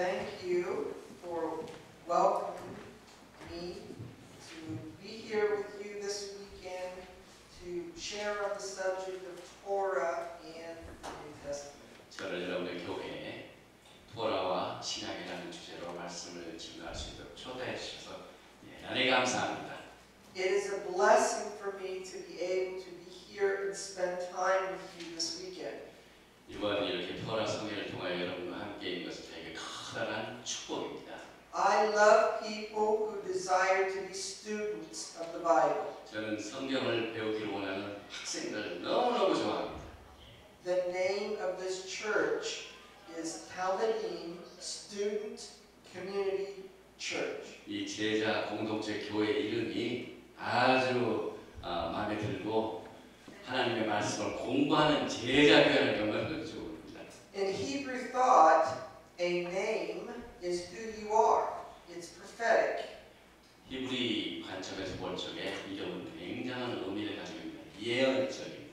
thank you for welcoming me to be here with you this weekend to share on the subject of Torah and the New Testament. 저를 여러분의 교회에 토라와 신약이라는 주제로 말씀을 증거할 수 있도록 초대해 주셔서 대단히 감사합니다. It is a blessing for me to be able to be here and spend time with you this weekend. 이번 이렇게 토라 성경을 통하여 여러분과 함께 있는 것은 저에게 커다란 축복입니다. I love people who desire to be students of the Bible. 저는 성경을 배우기를 원하는 학생들을 너무너무 좋아합니다. The name of this church is Talmudim Student Community Church. 이 제자 공동체 교회 이름이 아주 마음에 들고 하나님의 말씀을 공부하는 제자 교회라는 경험을 주옵니다. In Hebrew thought, a name is who you are. It's prophetic. 히브리 관점에서 볼 적에 이름은 굉장한 의미를 가지고 있습니다. 예언적인.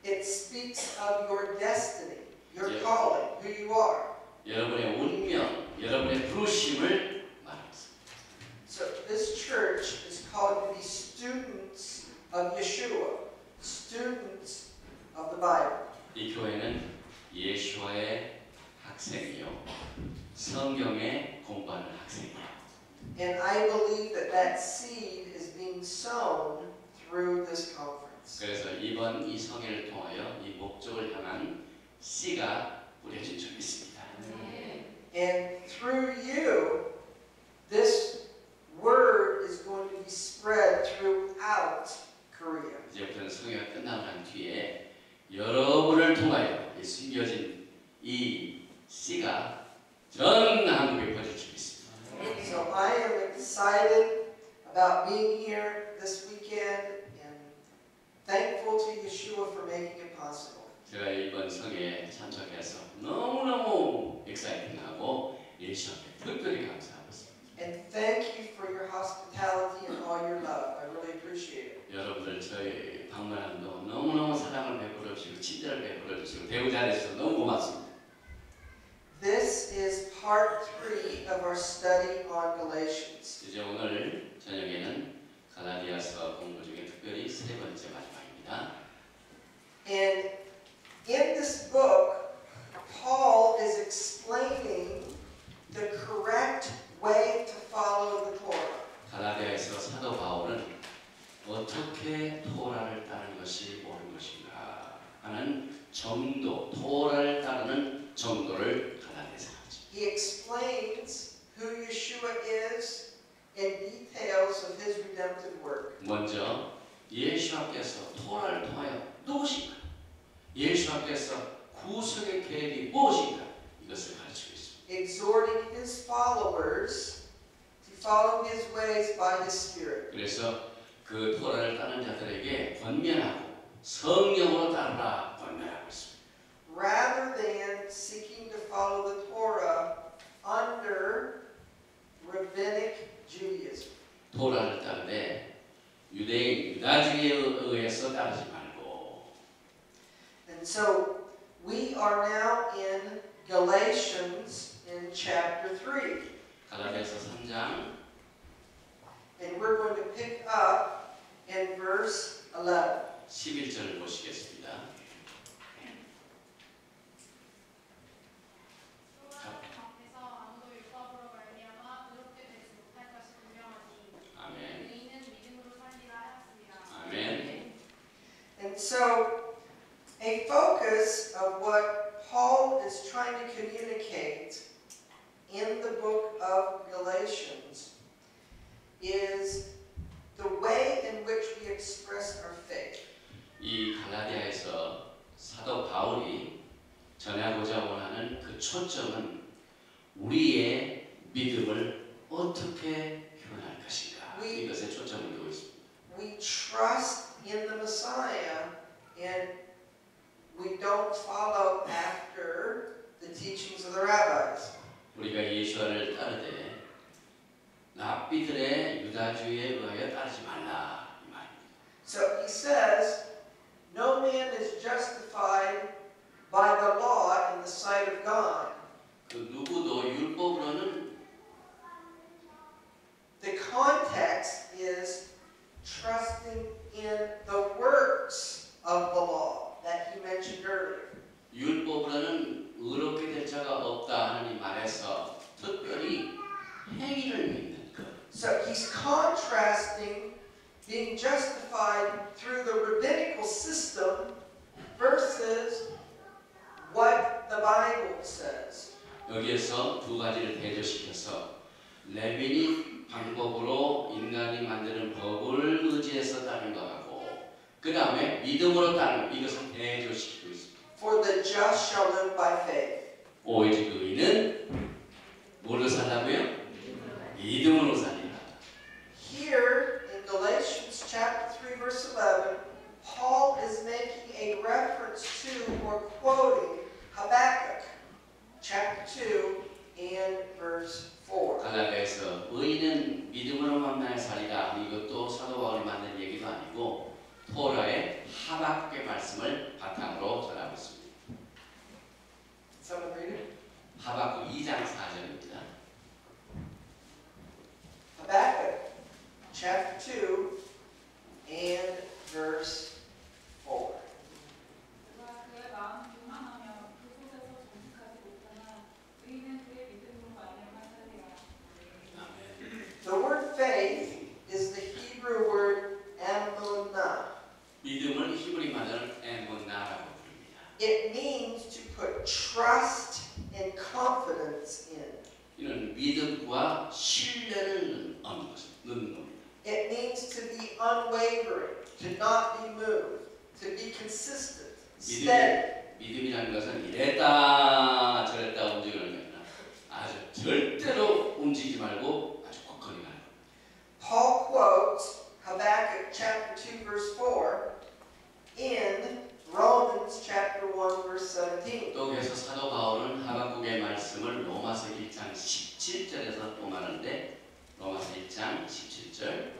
It speaks of your destiny, your calling, who you are. 여러분의 운명, 여러분의 부르심을 말합니다. So this church is called to be students of Yeshua, students of the Bible. 이 교회는 예수와의 학생이요, 성경에 공부하는 학생이요. And I believe that that seed is being sown through this conference. 그래서 이번 이 성회를 통하여 이 목적을 향한 씨가 뿌려진 줄 믿습니다. And through you, this word is going to be spread throughout Korea. 이제부터는 성회가 끝나고 난 뒤에 여러분을 통하여 숨겨진 이 씨가 전 한국에 퍼질 줄 믿습니다. So I am excited about being here this weekend and thankful to Yeshua for making it possible. 제가 이번 성회에 참석해서 너무너무 exciting하고 예수님께 특별히 감사하고 있습니다. And thank you for your hospitality and all your love. I really appreciate it. 여러분들 저희 방문하는 동안 너무너무 사랑을 베풀어 주시고 친절을 베풀어 주시고 대우 잘해주셔서 너무 고맙습니다. This is part 3 of our study on Galatians. 이제 오늘 저녁에는 갈라디아서 공부 중에 특별히 세 번째 마지막입니다. And in this book, Paul is explaining the correct way to follow the Torah. 갈라디아에서 사도 바울은 어떻게 토라를 따르는 것이 옳은 것인가 하는 정도, 토라를 따르는 정도를 갈라디아에서 가르쳐. He explains who Yeshua is and details of his redemptive work. 먼저 예수님께서 토라를 통하여 누구신가? 예수님께서 구속의 계획이 무엇인가? 이것을 가르치고 있습니다. Exhorting his followers to follow his ways by his Spirit. 그래서 그 토라를 따르는 자들에게 권면하고 성령으로 따르라 권면하고 있습니다. Rather than seeking to follow the Torah under rabbinic Judaism. 토라를 따르되 유대인 유다주의에 의해서 따르지 말고. And so we are now in Galatians in chapter 3. 갈라디아서 3장 And we're going to pick up in verse 11. 11절을 보시겠습니다. 아멘. And so a focus of what Paul is trying to communicate in the book of Galatians is the way in which we express our faith. 이 갈라디아에서 사도 바울이 전하고자 원하는 그 초점은 우리의 믿음을 어떻게 표현할 것인가 이것에 초점을 두고 있습니다. We trust in the Messiah and we don't follow after the teachings of the rabbis. 우리가 예수를 따르되 랍비들의 유다주의에 의하여 따르지 말라 이 말입니다. So he says, no man is justified by the law in the sight of God, 그 누구도 율법으로는 The context is trusting in the works of the law that he mentioned earlier. 율법으로는 의롭게 될 자가 없다 하나님 말해서 특별히 행위를 믿는 것. So he's contrasting being justified through the rabbinical system versus what the Bible says. 여기에서 두 가지를 대조시켜서 레빈이 방법으로 인간이 만드는 법을 의지해서 따른 것하고 그 다음에 믿음으로 따르는 이것을 대조시키고 있습니다. For the just shall live by faith. 오직 의인은 뭘로 산다고요? 믿음으로 살리라. Here in Galatians chapter 3 verse 11, Paul is making a reference to or quoting Habakkuk chapter 2 and verse 4. 갈라디아에서 의인은 믿음으로 만나야 살리라. 이것도 사도 바울이 만든 얘기도 아니고 토라의 하박국의 말씀을 바탕으로 전하고 있습니다. Someone read it? 하박국 2장 4절입니다. Habakkuk chapter 2 and verse 4. 그가 그의 마음 교만하며 그곳에서 정직하지 못하나 의인은 그의 믿음으로 말미암아 살리라. The word faith is the Hebrew word amunah. 믿음을 히브리 말로는 에문나라고 부릅니다. It means to put trust and confidence in. 이는 믿음과 신뢰를 넣는 겁니다. It means to be unwavering, to not be moved, to be consistent, steady. 믿음이라는 것은 이랬다 저랬다 움직이는 게 아니라 아주 절대로 움직이지 말고 아주 굳건히 가는 겁니다. Paul quotes Habakkuk chapter 2 verse 4 in Romans chapter 1 verse 17. 또 그래서 사도 바울은 하박국의 말씀을 로마서 1장 17절에서 또 말하는데 로마서 1장 17절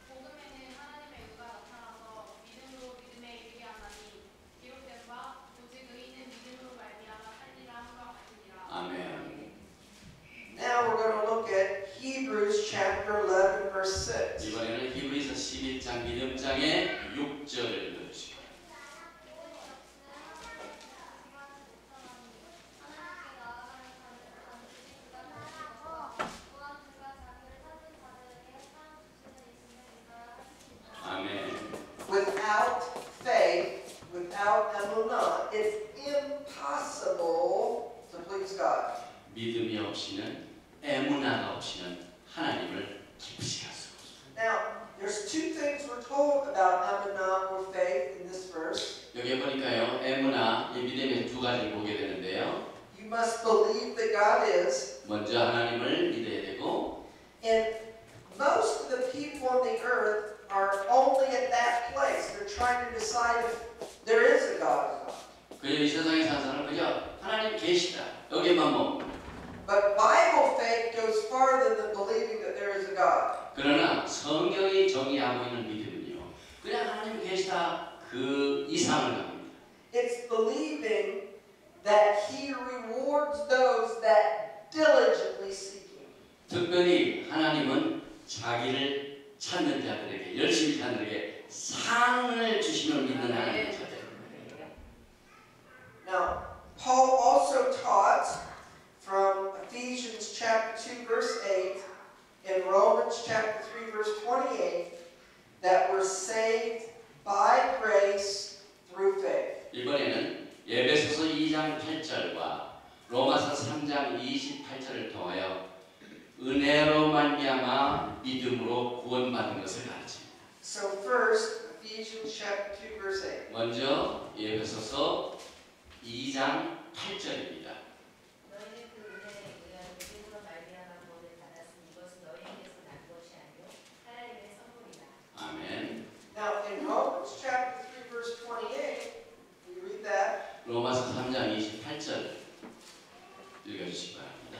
복음에는 하나님의 의가 나타나서 믿음으로 믿음에 이르게 하나니 기록된 바 오직 의인은 믿음으로 말미암아 살리라 함과 같으니라. 아멘. Now we're going to look at Hebrews chapter 11 verse 6. 이번에는 히브리서 11장 믿음장의 6절을 읽어주시고 Without faith, without emunah, it's impossible to please God. 믿음이 없이는 에무나가 없이는 하나님을 기쁘시게 할 수 없습니다. Now, there's two things we're told about emunah or faith in this verse. 여기 보니까요 에무나 이 믿음의 두 가지를 보게 되는데요. You must believe that God is, 먼저 하나님을 믿어야 되고 and most of the people on the earth are only at that place. They're trying to decide if there is a God or not. 그저 이 세상에 사는 사람은 그저 하나님 계시다 여기만 뭐 But Bible faith goes farther than believing that there is a God. 그러나 성경이 정의하고 있는 믿음은요 그냥 하나님 계시다 그 이상을 합니다. It's believing that He rewards those that diligently seek Him. 특별히 하나님은 자기를 찾는 자들에게 열심히 찾는 자들에게 상을 주시면 믿는 하나님의 자들. Now, Paul also taught from Ephesians chapter 2 verse 8 and Romans chapter 3 verse 28 that we're saved by grace through faith. 이번에는 에베소서 2장 8절과 로마서 3장 28절을 통하여 은혜로 말미암아 믿음으로 구원받은 것을 가르칩니다. So first, Ephesians chapter 2 verse 8. 먼저 에베소서 2장 8절입니다. 너희는 그 은혜에 의하여 믿음으로 말미암아 구원을 받았으니 이것은 너희에게서 난 것이 아니요 하나님의 선물이라. 아멘. Now in Romans chapter 3 verse 28, we read that. 로마서 3장 28절 읽어주시기 바랍니다.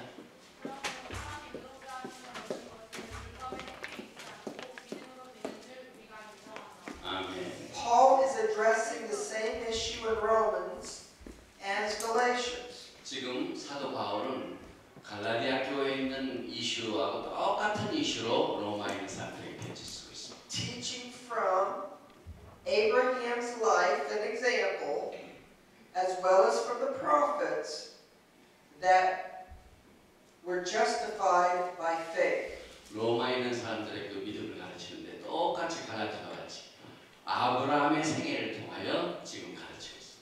하나님 의롭게 하시는 모든 것을 율법의 행위에 있지 않고 믿음으로 되는 줄 우리가 인정하노라. 아멘. Paul is addressing the same issue in Romans as Galatians. 지금 사도 Abraham's life and example, as well as from the prophets, that we're justified by faith. 로마에 있는 사람들의 그 믿음을 가르치는데 똑같이 갈라디아와 같이 아브라함의 생애를 통하여 지금 가르치고 있습니다.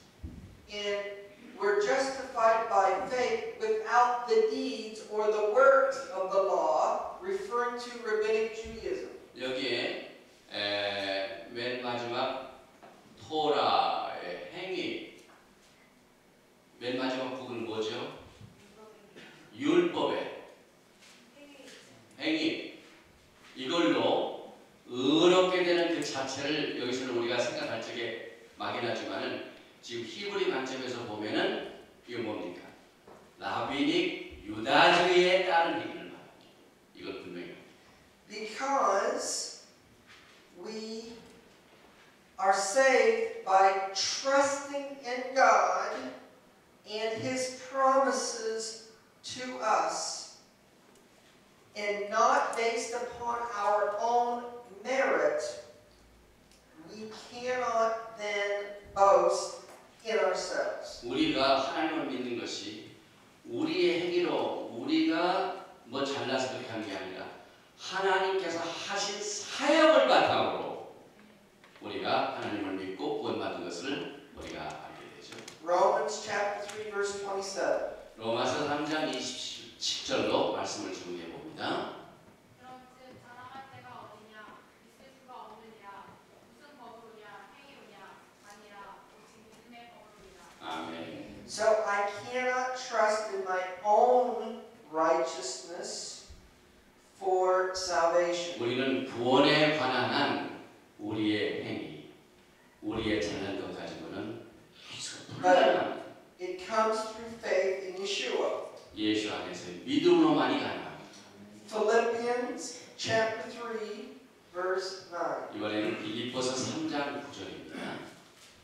And we're justified by faith without the deeds or the works of the law, referring to rabbinic Judaism. 여기에 맨 마지막 토라의 행위, 맨 마지막 부분은 뭐죠? 율법의 행위. 이걸로 의롭게 되는 그 자체를 여기서는 우리가 생각할 적에 막연하지만은 지금 히브리 관점에서 보면은 이거 뭡니까? 라비닉 유다주의에 따른 행위를 말합니다. 이걸 분명히. Because we are saved by trusting in God and His promises to us, and not based upon our own merit, we cannot then boast in ourselves. 우리가 하나님을 믿는 것이 우리의 행위로 우리가 뭐 잘나서 그렇게 하는 게 아니라 하나님께서 하신 사역을 바탕으로 우리가 하나님을 믿고 구원받은 것을 우리가 알게 되죠. Romans chapter 3 verse 27. 로마서 3장 27절로 말씀을 준비해 봅니다. 그런즉 자랑할 때가 어디냐 있을 수가 없느니라 무슨 법으로냐 행위로냐 아니라 오직 믿음의 법으로이라. 아멘. So I cannot trust in my own righteousness for salvation. 우리는 구원에 관한 한 우리의 행위, 우리의 잘난 것 가지고는 불가능합니다. It comes through faith in Yeshua. 예수 안에서 믿음으로만이 가능합니다. Philippians chapter 3 verse 9. 이번에는 빌립보서 3장 9절입니다. 그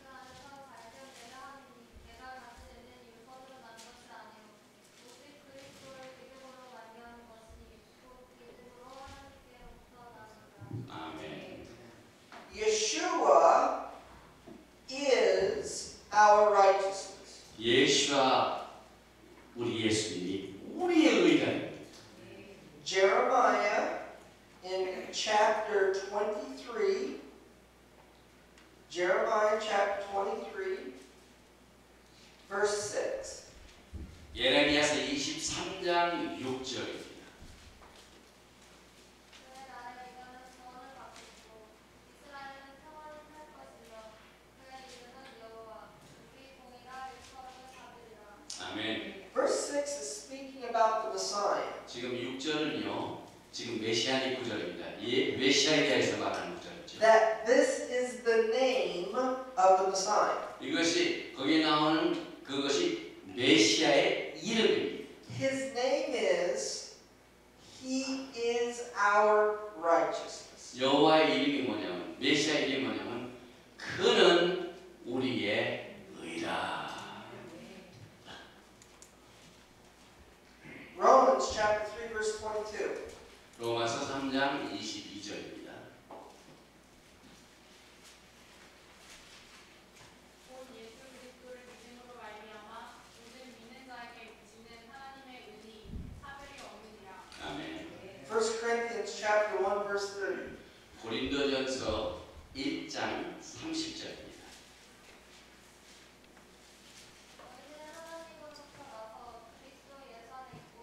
안에서 발견되는 하나님이 내가 가진 있는 율법으로 난 것을 아니요 오직 그리스도를 믿음으로 말미암은 것이니 곧 믿음으로 하나님께로부터 나서라. 아멘. Yeshua is our righteousness. 예수와 우리 예수님이 우리의 의가 됩니다. Jeremiah in chapter 23, Jeremiah chapter 23, verse 6. 예레미야서 23장 6절입니다. 그의 날에 이거는 구원을 받겠고 이스라엘은 평안히 살 것이며 그의 이름은 여호와 우리 공의가 일컬음을 받으리라. 아멘. Verse 6 is speaking about the Messiah. 지금 6절은요. 지금 메시아닉 구절입니다. 예, 메시아에 대해서 말하는 구절이죠. That this is the name of the Messiah. 이것이 거기에 나오는 그것이 메시아의 이름입니다. His name is, He is our righteousness. 여호와의 이름이 뭐냐면 메시아의 이름이 뭐냐면 그는 우리의 의라. Romans chapter 3 verse 22. 로마서 3장 22절입니다. 곧 예수 그리스도를 믿음으로 말미암아 모든 믿는 자에게 주시는 하나님의 은이 차별이 없느니라. 아멘. 1 Corinthians chapter 1 verse 30. 고린도전서 1장 30절입니다. 너희는 하나님으로부터 나서 그리스도 예수 안에 있고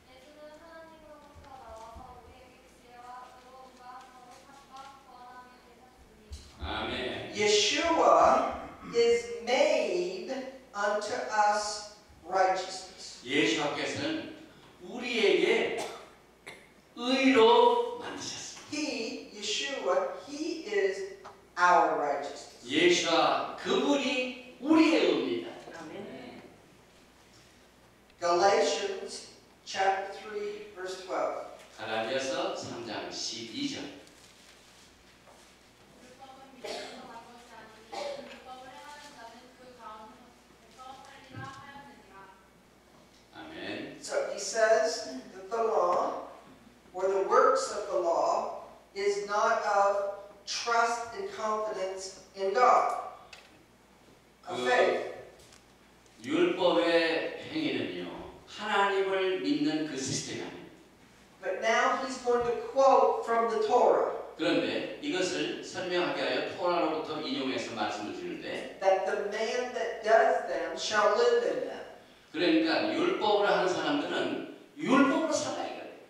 예수는 하나님으로부터 나와서 우리에게 지혜와 의로움과 거룩함과 구원함이 되셨으니. 아멘. Yeshua is made unto us righteousness. 예수께서는 우리에게 의로 만드셨습니다. He, Yeshua, He is our righteousness. 예수와 그분이 우리의 의입니다. Galatians chapter 3 verse 12. 갈라디아서 3장 12절. 율법은 믿음으로 난 것이 아니니 율법을 행하는 자는 그 가운데서 살리라 하였느니라. 아멘. So he says that the law, or the works of the law, is not of trust and confidence in God. them shall live in them. 그러니까 율법을 하는 사람들은 율법으로 살아야 돼.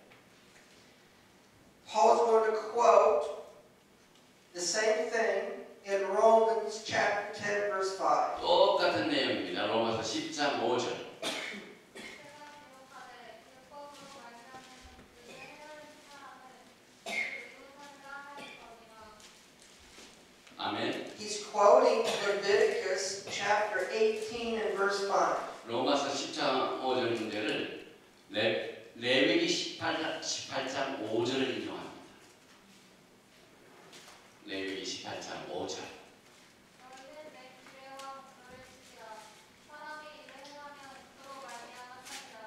Paul's going to quote the same thing in Romans chapter 10, verse 5. 똑같은 내용입니다. 로마서 10장 5절. 제가 기록하되 율법으로 말미암는 그의 헤아린 사람은 의로사리라 하였거니와. 아멘. He's quoting Leviticus chapter 18 and verse 5. 로마서 10장 5절 문제를 레위기 18장 5절을 인용합니다. 레위기 18장 5절. 너희는 내 규례와 목표를 지키라. 사람이 이를 행하면 그로 말미암아 살리라.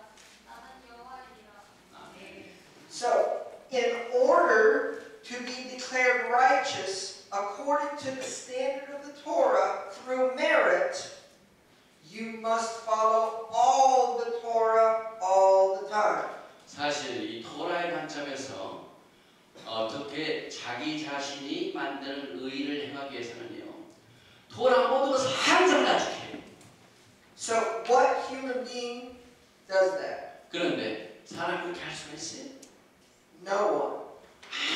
나는 여호와이니라. 아멘. So, in order to be declared righteous according to the standard of the Torah through merit, you must follow all the Torah all the time. 사실 이 토라의 관점에서 어떻게 자기 자신이 만드는 의를 행하기 위해서는요, 토라 모든 것을 항상 다 지켜야 해요. So, what human being does that? 그런데 사람 그렇게 할 수가 있어요? No one.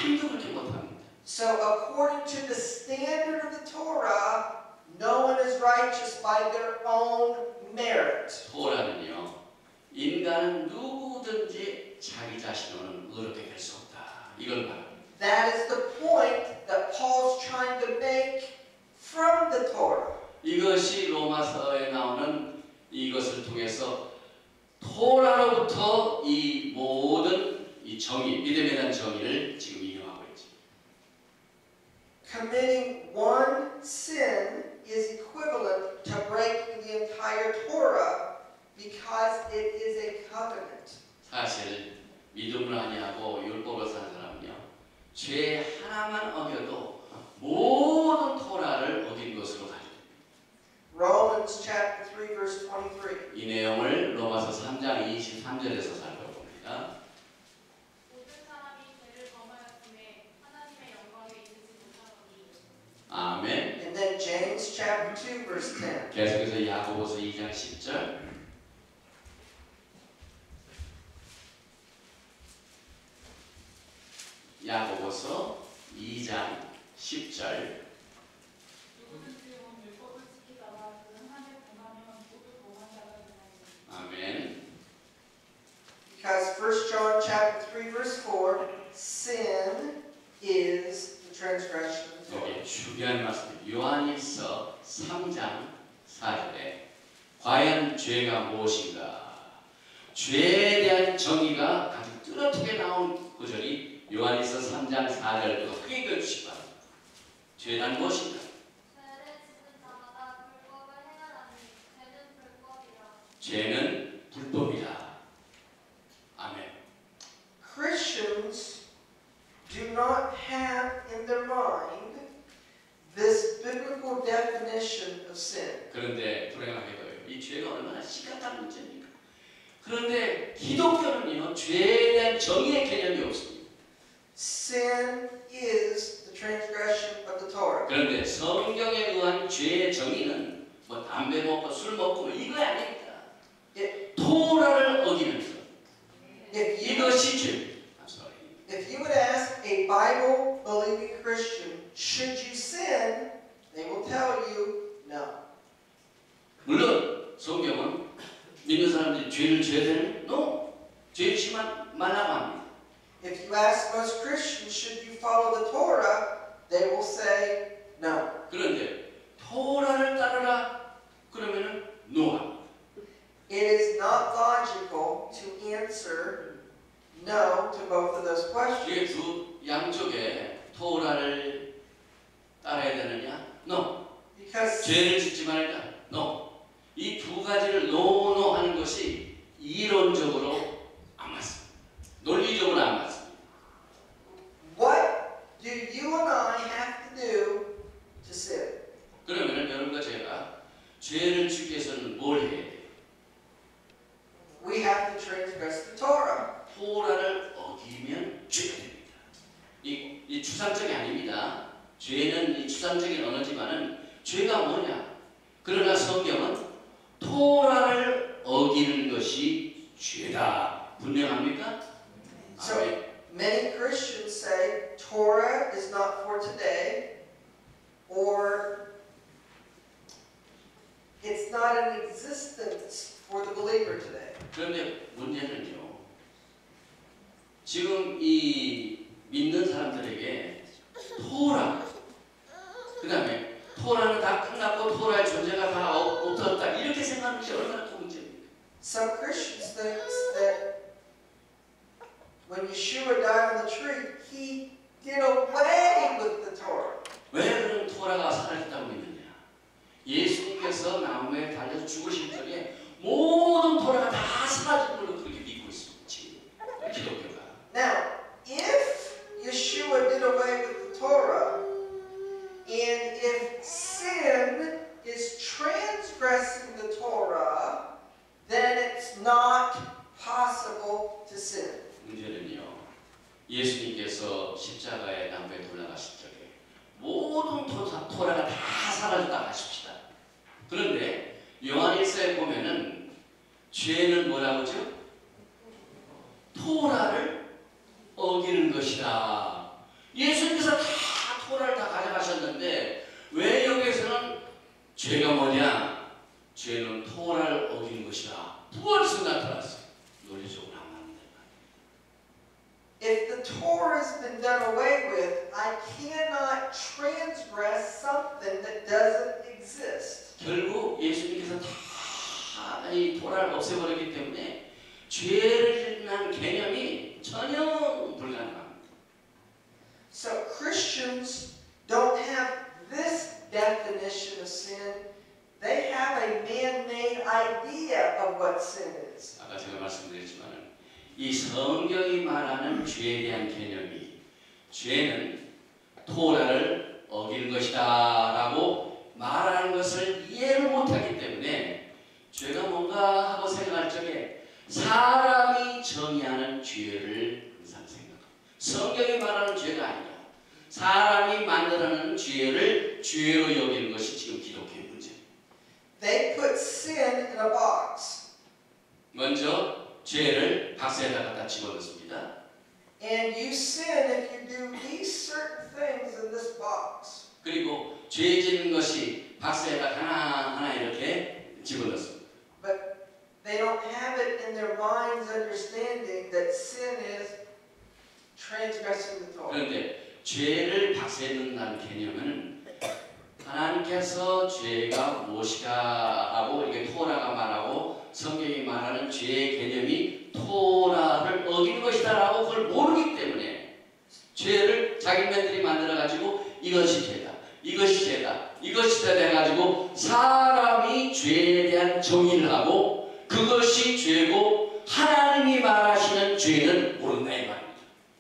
아무도 그렇게 못합니다. So, according to the standard of the Torah, no one is righteous by their own merit. 토라는요, 인간은 누구든지 자기 자신으로는 의롭게 될 수 없다. 이걸 말합니다. That is the point that Paul's trying to make from the Torah. 이것이 로마서에 나오는 이것을 통해서 토라로부터 이 모든 이 정의, 믿음에 대한 정의를 지금 인용하고 있죠. Committing one sin is equivalent to breaking the entire Torah because it is a covenant. 사실 믿음을 아니하고 율법을 사는 사람은요, 죄 하나만 어겨도 모든 토라를 어긴 것으로 가죠. Romans chapter 3 verse 23. 이 내용을 로마서 3장 23절에서 살펴봅니다. 모든 사람이 죄를 범하였음에 하나님의 영광에 이르지 못하더니. 아멘. And then James chapter 2 verse 10. 계속해서 야고보서 2장 10절. 야고보서 2장 10절. 누구든지 온 율법을 지키다가 그는 한해 범하면 모두 범한 자가 되나니. 아멘. Because 1 John chapter 3 verse 4, sin is the transgression of the Torah. 여기 중요한 말씀입니다. 요한일서 3장 4절에 과연 죄가 무엇인가? 죄에 대한 정의가 아주 뚜렷하게 나온 구절이 요한일서 3장 4절부터 크게 읽어주시기 바랍니다. 죄란 무엇인가? 죄를 짓는 자마다 불법을 행하나니 죄는 불법이라. 죄는 불법이다. 아멘. Christians do not have in their mind this biblical definition of sin. 그런데 불행하게도요, 이 죄가 얼마나 심각한 문제입니까? 그런데 기독교는요, 죄에 대한 정의의 개념이 없습니다. Sin is the transgression of the Torah. 그런데 성경에 의한 죄의 정의는 뭐 담배 먹고 술 먹고 뭐 이거 아닙니다. 토라를 어기면서 이것이 죄. I'm sorry. If you would ask a Bible-believing Christian, should you sin? They will tell you no. 물론 성경은 믿는 사람들이 죄를 져야 되는? No. 죄 짓지 말라고 합니다. If you ask most Christians, should you follow the Torah? They will say no. 그런데 토라를 따르라 그러면은 no 합니다. It is not logical to answer no to both of those questions. 이게 두 양쪽에 토라를 따라야 되느냐? No. Because 죄를 짓지 말자. No. 이 두 가지를 노노 하는 것이 이론적으로 안 맞습니다. 논리적으로 안 맞습니다. what do you and I have to do to sin? 그러면 여러분과 제가 죄를 짓기 위해서는 뭘 해야 돼요? We have to transgress the Torah. 토라를 어기면 죄가 됩니다. 이 추상적이 아닙니다. 죄는 이 추상적인 언어지만은 죄가 뭐냐? 그러나 성경은 죄다. 분명합니까? So 아멘. many Christians say Torah is not for today, or it's not in existence for the believer today. 그런데 문제는요. 지금 이 믿는 사람들에게 토라, 그 다음에 토라는 다 끝났고 토라의 존재가 다 없어졌다 이렇게 생각하는 것이 얼마나 큰 문제입니까? Some Christians think that when Yeshua died on the tree, he did away with the Torah. 왜 그런 토라가 사라졌다고 믿느냐? 예수님께서 나무에 달려서 죽으실 적에 모든 토라가 다 사라진 걸로 그렇게 믿고 있습니다. 지금 기독교가. Now, if Yeshua did away with the Torah, and if sin is transgressing the Torah, then it's not possible to sin. 문제는요. 예수님께서 십자가의 나무에 돌아가실 적에 모든 토라가 다 사라졌다 하십시다. 그런데 요한일서에 보면은 죄는 뭐라고죠? 토라를 어기는 것이다. 예수님께서 다 토라를 다 가져가셨는데 왜 여기에서는 죄가 뭐냐? 죄는 토라를 어기는 것이다. 부활에서 나타났어요. 논리적으로 안 맞는다. If the Torah has been done away with, I cannot transgress something that doesn't exist. 결국 예수님께서 다 이 토라를 없애버렸기 때문에 죄를 짓는 개념이 전혀 불가능합니다. So Christians don't have this definition of sin. They have a man-made idea of what sin is. 아까 제가 말씀드렸지만 이 성경이 말하는 죄에 대한 개념이 죄는 토라를 어기는 것이다 라고 말하는 것을 이해를 못하기 때문에 죄가 뭔가 하고 생각할 적에 사람이 정의하는 죄를 항상 생각합니다. 성경이 말하는 죄가 아니라 사람이 만들어내는 죄를 죄로 여기는 것이 지금 기독교의 문제입니다. They put sin in a box. 먼저 죄를 박스에다 갖다 집어넣습니다. And you sin if you do these certain things in this box. 그리고 죄 짓는 것이 박스에다 하나하나 이렇게 집어넣습니다. But they don't have it in their mind's understanding that sin is transgressing the Torah. 그런데 죄를 박스에 넣는다는 개념은 하나님께서 죄가 무엇이다 하고 이게 토라가 말하고 성경이 말하는 죄의 개념이 토라를 어기는 것이다 라고 그걸 모르기 때문에 죄를 자기네들이 만들어 가지고 이것이 죄다 이것이 죄다 이것이 죄다 해가지고 사람이 죄에 대한 정의를 하고 그것이 죄고 하나님이 말하시는 죄는 모른다 이 말입니다.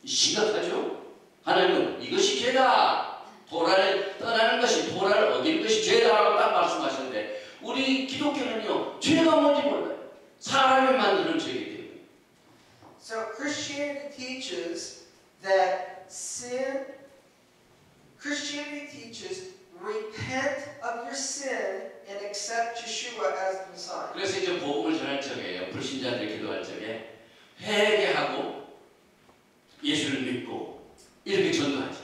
심각하죠? 하나님은 이것이 죄다 토라를 떠나는 것이 토라를 어기는 것이 죄다라고 딱 말씀하셨는데 우리 기독교는요 죄가 뭔지 몰라요. 사람이 만드는 죄이기 때문에. So Christianity teaches that Christianity teaches repent of your sin and accept Yeshua as the Messiah. 그래서 이제 복음을 전할 적에 불신자들 기도할 적에 회개하고 예수를 믿고 이렇게 전도하죠.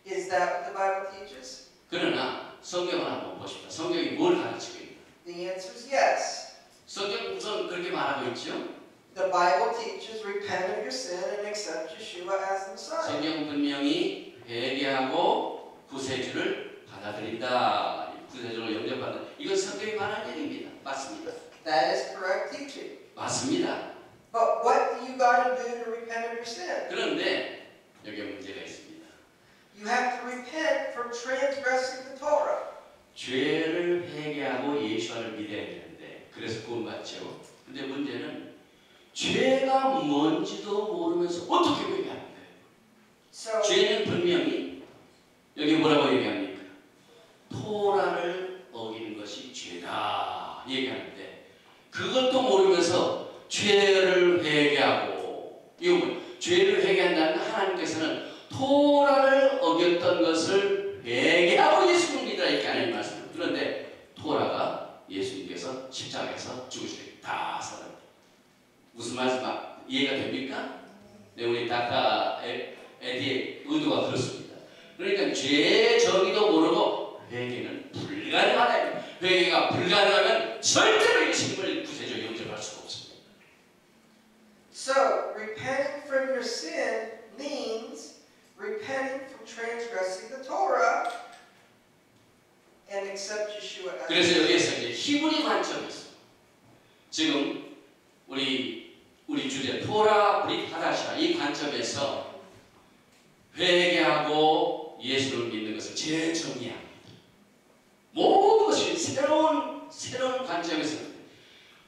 Is that what the Bible teaches? 그러나 성경을 한번 보십시다. 성경이 뭘 가르치고 있나? The answer is yes. 성경 우선 그렇게 말하고 있죠. The Bible teaches repent of your sin and accept Yeshua as the Messiah. 성경 분명히 회개하고 구세주를 받아들인다. 구세주를 영접한다. 이건 성경이 말하는 얘기입니다. 맞습니다. That is correct teaching. 맞습니다. But what do you got to do to repent of your sin? 그런데 여기에 문제가 있습니다. You have to repent from transgressing the Torah. 죄를 회개하고 예수를 믿어야 되는데 그래서 구원받죠. 근데 문제는 죄가 뭔지도 모르면서 어떻게 회개하는 거예요? So 죄는 분명히 여기 뭐라고 얘기합니까? 토라를 어기는 것이 죄다 얘기하는데 그것도 모르면서 죄를 회개하고 이거 죄를 회개한다는 하나님께서는 토라를 어겼던 것을 회개하고 예수를 믿으라 이렇게 하나님 말씀. 그런데 토라가 예수님께서 십자가에서 죽으시고 다 사람. 회개가 불가능하면 절대로 예수님을 구세주로 영접할 수가 없습니다. So, repenting from your sin means repenting from transgressing the Torah and accept Yeshua as 그래서 여기에서 이제 히브리 관점에서 지금 우리 주제 토라 브릿 하다샤 이 관점에서 회개하고 예수를 믿는 것을 재정의합니다. 모든 것이 새로운 관점에서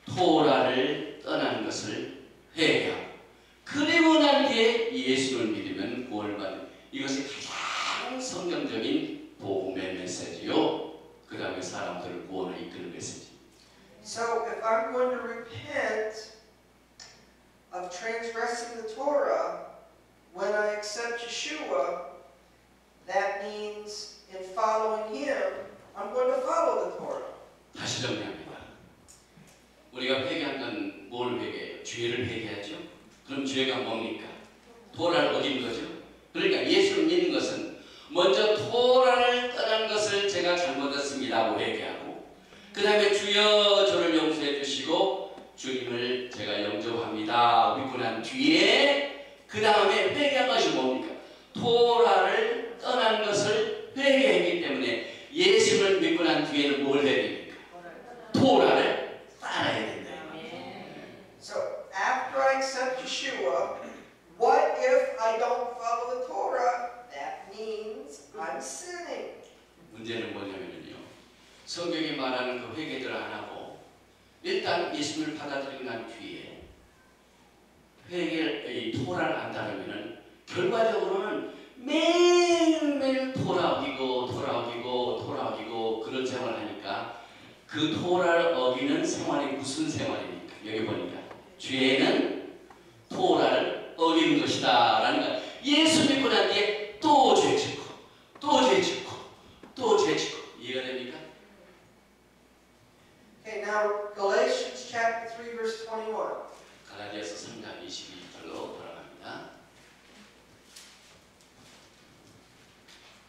토라를 떠나는 것을 회개하고 그리고 난 뒤에 예수를 믿으면 구원을 받는 이것이 가장 성경적인 복음의 메시지요. 그 다음에 사람들을 구원을 이끄는 메시지. So, if I'm going to repent of transgressing the Torah when I accept Yeshua, that means in following Him, I'm going to follow the Torah. 다시 정리합니다. 우리가 회개한 건 뭘 회개해요? 죄를 회개하죠. 그럼 죄가 뭡니까? 토라를 어긴 거죠. 그러니까 예수를 믿는 것은 먼저 토라를 떠난 것을 제가 잘못했습니다고 회개하고 그 다음에 주여 저를 용서해 주시고 주님을 제가 영접합니다 믿고 난 뒤에 그 다음에 회개한 것이 뭡니까? 토라를 떠난 것을 회개했기 때문에 예수를 믿고 난 뒤에는 뭘 해야 됩니까? 토라를 따라야 된다. So, after I accept Yeshua, what if I don't follow the Torah? That means I'm sinning. 문제는 뭐냐면요. 성경이 말하는 그 회개들을 안 하고 일단 예수님을 받아들이고 난 뒤에 이 토라를 안 따르면은 결과적으로는 매일매일 토라 어기고 그런 생활을 하니까 그 토라를 어기는 생활이 무슨 생활입니까? 여기 보니까 죄는 토라를 어기는 것이다 라는 거. 예수 믿고 난 뒤에 또 죄 짓고 이해가 됩니까? Okay, now Galatians chapter 3, verse 21. 갈라디아서 3장 22절로 돌아갑니다.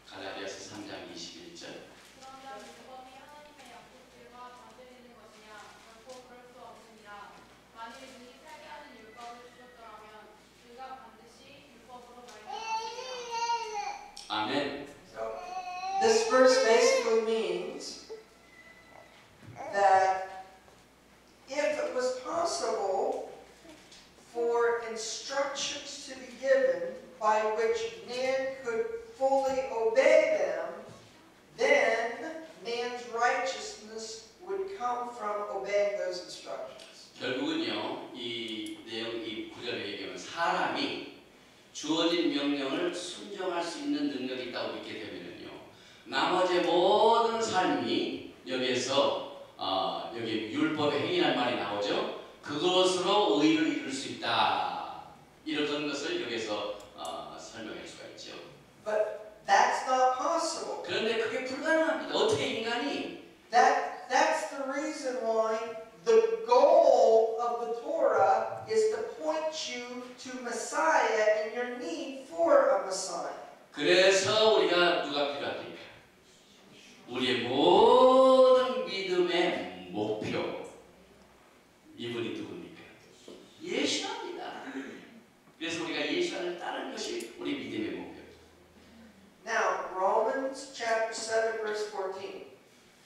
갈라디아서 3장 21절. 그러면 율법이 하나님의 약속들과 반대되는 것이냐? 결코 그럴 수 없습니다. 만일 능히 살게 하는 율법을 주셨더라면 그가 반드시 율법으로 말미암았습니다. 아멘. So, this verse basically means that if it was possible for instructions to be given by which man could fully obey them, then man's righteousness would come from obeying those instructions. 결국은요, 이 내용, 이 구절을 얘기하면 사람이 주어진 명령을 순종할 수 있는 능력이 있다고 믿게 되면요, 나머지 모든 삶이 여기에서 여기 율법의 행위란 말이 나오죠. 그것으로 의를 이룰 수 있다. 이런 것을 여기서 설명할 수가 있죠. But that's not possible. 그런데 그게 불가능합니다. 어떻게 인간이 That's the reason why the goal of the Torah is to point you to Messiah and your need for a Messiah. 그래서 우리가 누가 필요합니까? 우리의 모든 믿음의 목표 이분이 누굽니까? 예수입니다. 그래서 우리가 예수를 따르는 것이 우리 믿음의 목표. Now, Romans chapter 7, verse 14.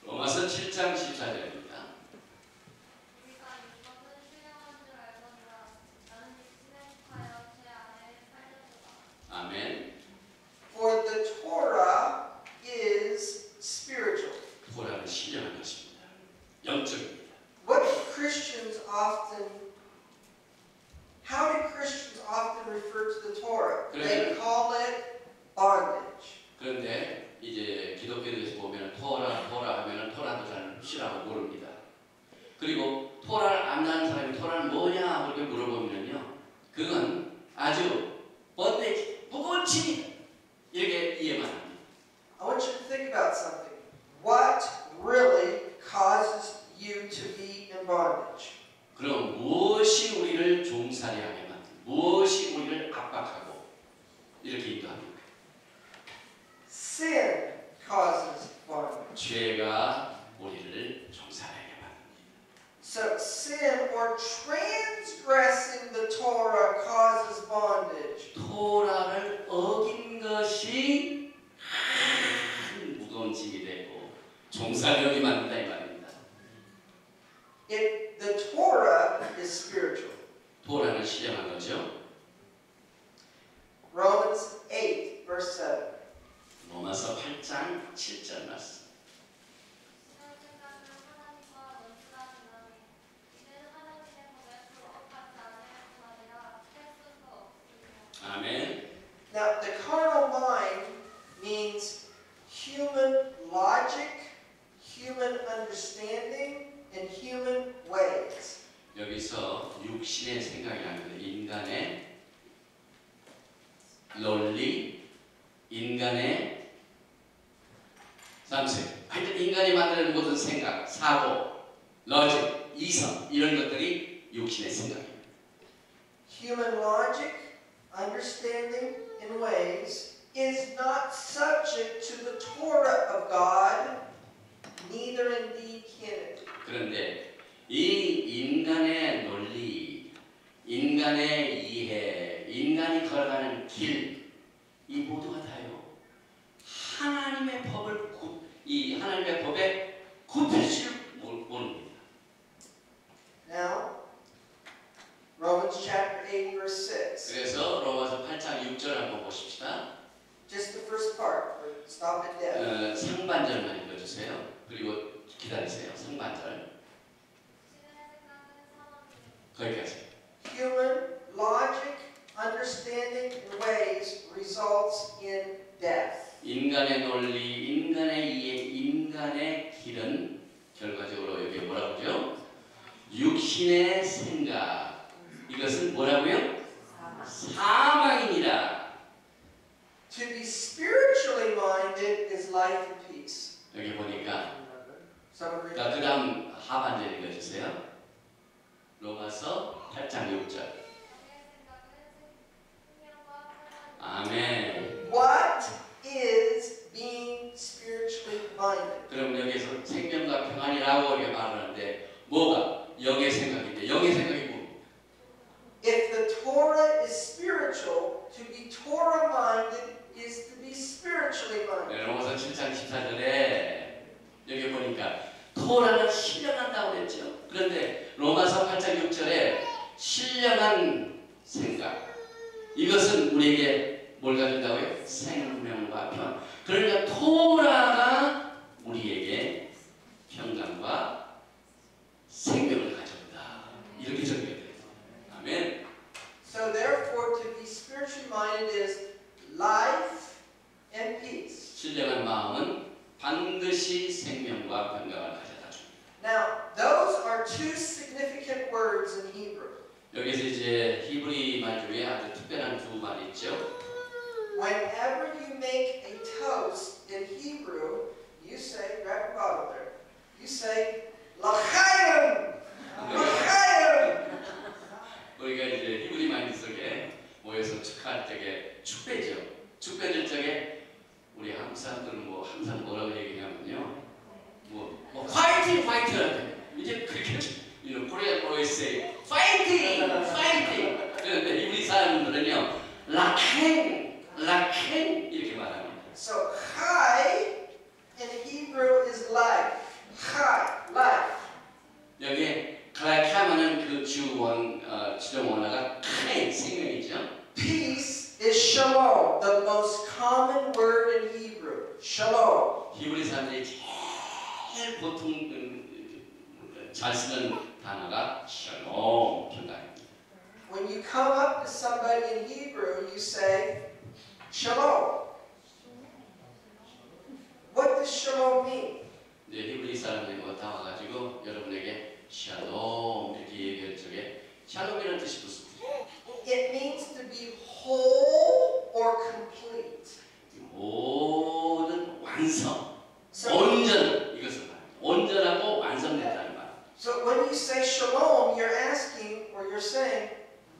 로마서 7장 14절입니다. 우리가 율법은 신령한 줄 알거니와 나는 육신에 속하여 제 안에 살려주라. 아멘. For the Torah is spiritual. 토라는 신령한 것입니다. 영적입니다. What do Christians often, how do Christians often refer to the Torah? They call it bondage. 그런데 이제 기독교에서 보면 토라 하면은 토라도 잘 싫어하고 모릅니다. 그리고 토라를 안 아는 사람이 토라는 뭐냐 그렇게 물어보면요, 그건 아주 번데지 무거운 짐이다 이렇게 이해만 합니다. I want you to think about something. What really causes you to be in bondage? 그럼 무엇이 우리를 종살이하게 만듭니까? 무엇이 우리를 압박하고 이렇게 인도합니까? Sin causes bondage. 죄가 우리를 So sin or transgressing the Torah causes bondage. 토라를 어긴 것이 큰 무거운 짐이 되고 종살력이 만든다 이 말입니다. The Torah is spiritual. 토라는 실행한 거죠. Romans 8, verse 7. 로마서 8장 7절 말씀. 이런 생각은 하나님과 논술하시나니 이는 하나님의 법에 부합하지 않을 뿐 아니라 할 수도 없으며. 아멘. Now, the carnal mind means human logic, human understanding, and human ways. 여기서 육신의 생각이라는 것은 인간의 논리, 인간의 삼색, 하여튼 인간이 만드는 모든 생각, 사고, 로직, 이성 이런 것들이 육신의 생각입니다. Human logic, understanding, and ways is not subject to the Torah of God, neither indeed can it. 그런데 이 인간의 논리, 인간의 이해, 인간이 걸어가는 길, 이 모두가 다요. 하나님의 법을 이 하나님의 법에 굽힐 모릅니다. Now, Romans chapter 8, verse 6. 그래서 로마서 8장 6절 한번 보십시다. Just the first part. Stop at death. 상반절만 읽어주세요. 그리고 기다리세요. 상반절. 신의 생각은 사망이요 거기까지. Human logic, understanding, and ways results in death. 인간의 논리, 인간의 이해, 인간의 길은 결과적으로 여기 뭐라고 그러죠? 육신의 생각. 이것은 뭐라고요? 사망이니라. To be spiritually minded is life and peace. 여기 보니까 Someone read 그 다음 하반절 읽어주세요. 로마서 8장 6절. 영의 생각은 생명과 평안 아멘. What is being spiritually minded? 그럼 여기서 생명과 평안이라고 이렇게 말하는데 뭐가 영의 생각인데 영의 생각이 뭡니까? If the Torah is spiritual, to be Torah minded is to be spiritually minded. 로마서 7장 14절에 여기 보니까 토라는 신령한다고 그랬죠. 그런데 로마서 8장 6절에 신령한 생각 이것은 우리에게 뭘 가진다고요? 생명과 평안. 그러니까 토라가 우리에게 평강과 생명을 가져온다. 이렇게 적용돼요. 아멘. So therefore, to be spiritually minded is life and peace. 신령한 마음은 반드시 생명과 평강을 가져다 줍니다. Now, those are two significant words in Hebrew. 여기서 이제 히브리 말 중에 아주 특별한 두 말이 있죠. Whenever you make a toast in Hebrew, you say, grab a bottle there, you say, L'chaim! L'chaim! 우리가 이제 히브리 마인드 속에 모여서 축하할 적에 축배죠. 축배될 적에 우리 한국 사람들은 뭐 항상 뭐라고 얘기하냐면요. 뭐 파이팅 파이팅 이제 그렇게 you know, Korean boys say fighting fighting. 그런데 히브리 사람들은요 라켄 라켄 이렇게 말합니다. So, chai in Hebrew is life. Chai, life. 여기에 그렇게 하면은 그 주정 원어가 카인 생명이죠. Peace is shalom, the most common word in Hebrew. Shalom. 히브리 사람들이 제일 보통 잘 쓰는 단어가 샬롬 평강입니다. When you come up to somebody in Hebrew, you say, Shalom. What does shalom mean? 이제 히브리 사람들이 다 와가지고 여러분에게 샬롬 이렇게 얘기할 적에 샬롬이라는 뜻이 무슨 뜻이에요? It means to be whole or complete. 모든 완성, So, 온전 이것을 말합니다. 온전하고 완성됐다는 말. so when you say shalom, you're asking or you're saying,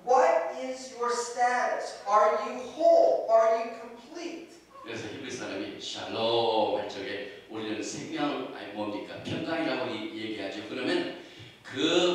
what is your status? Are you whole? Are you complete? 그래서 히브리 사람이 샬롬 할 적에 우리는 생명 아니 뭡니까 평강이라고 얘기하죠. 그러면 그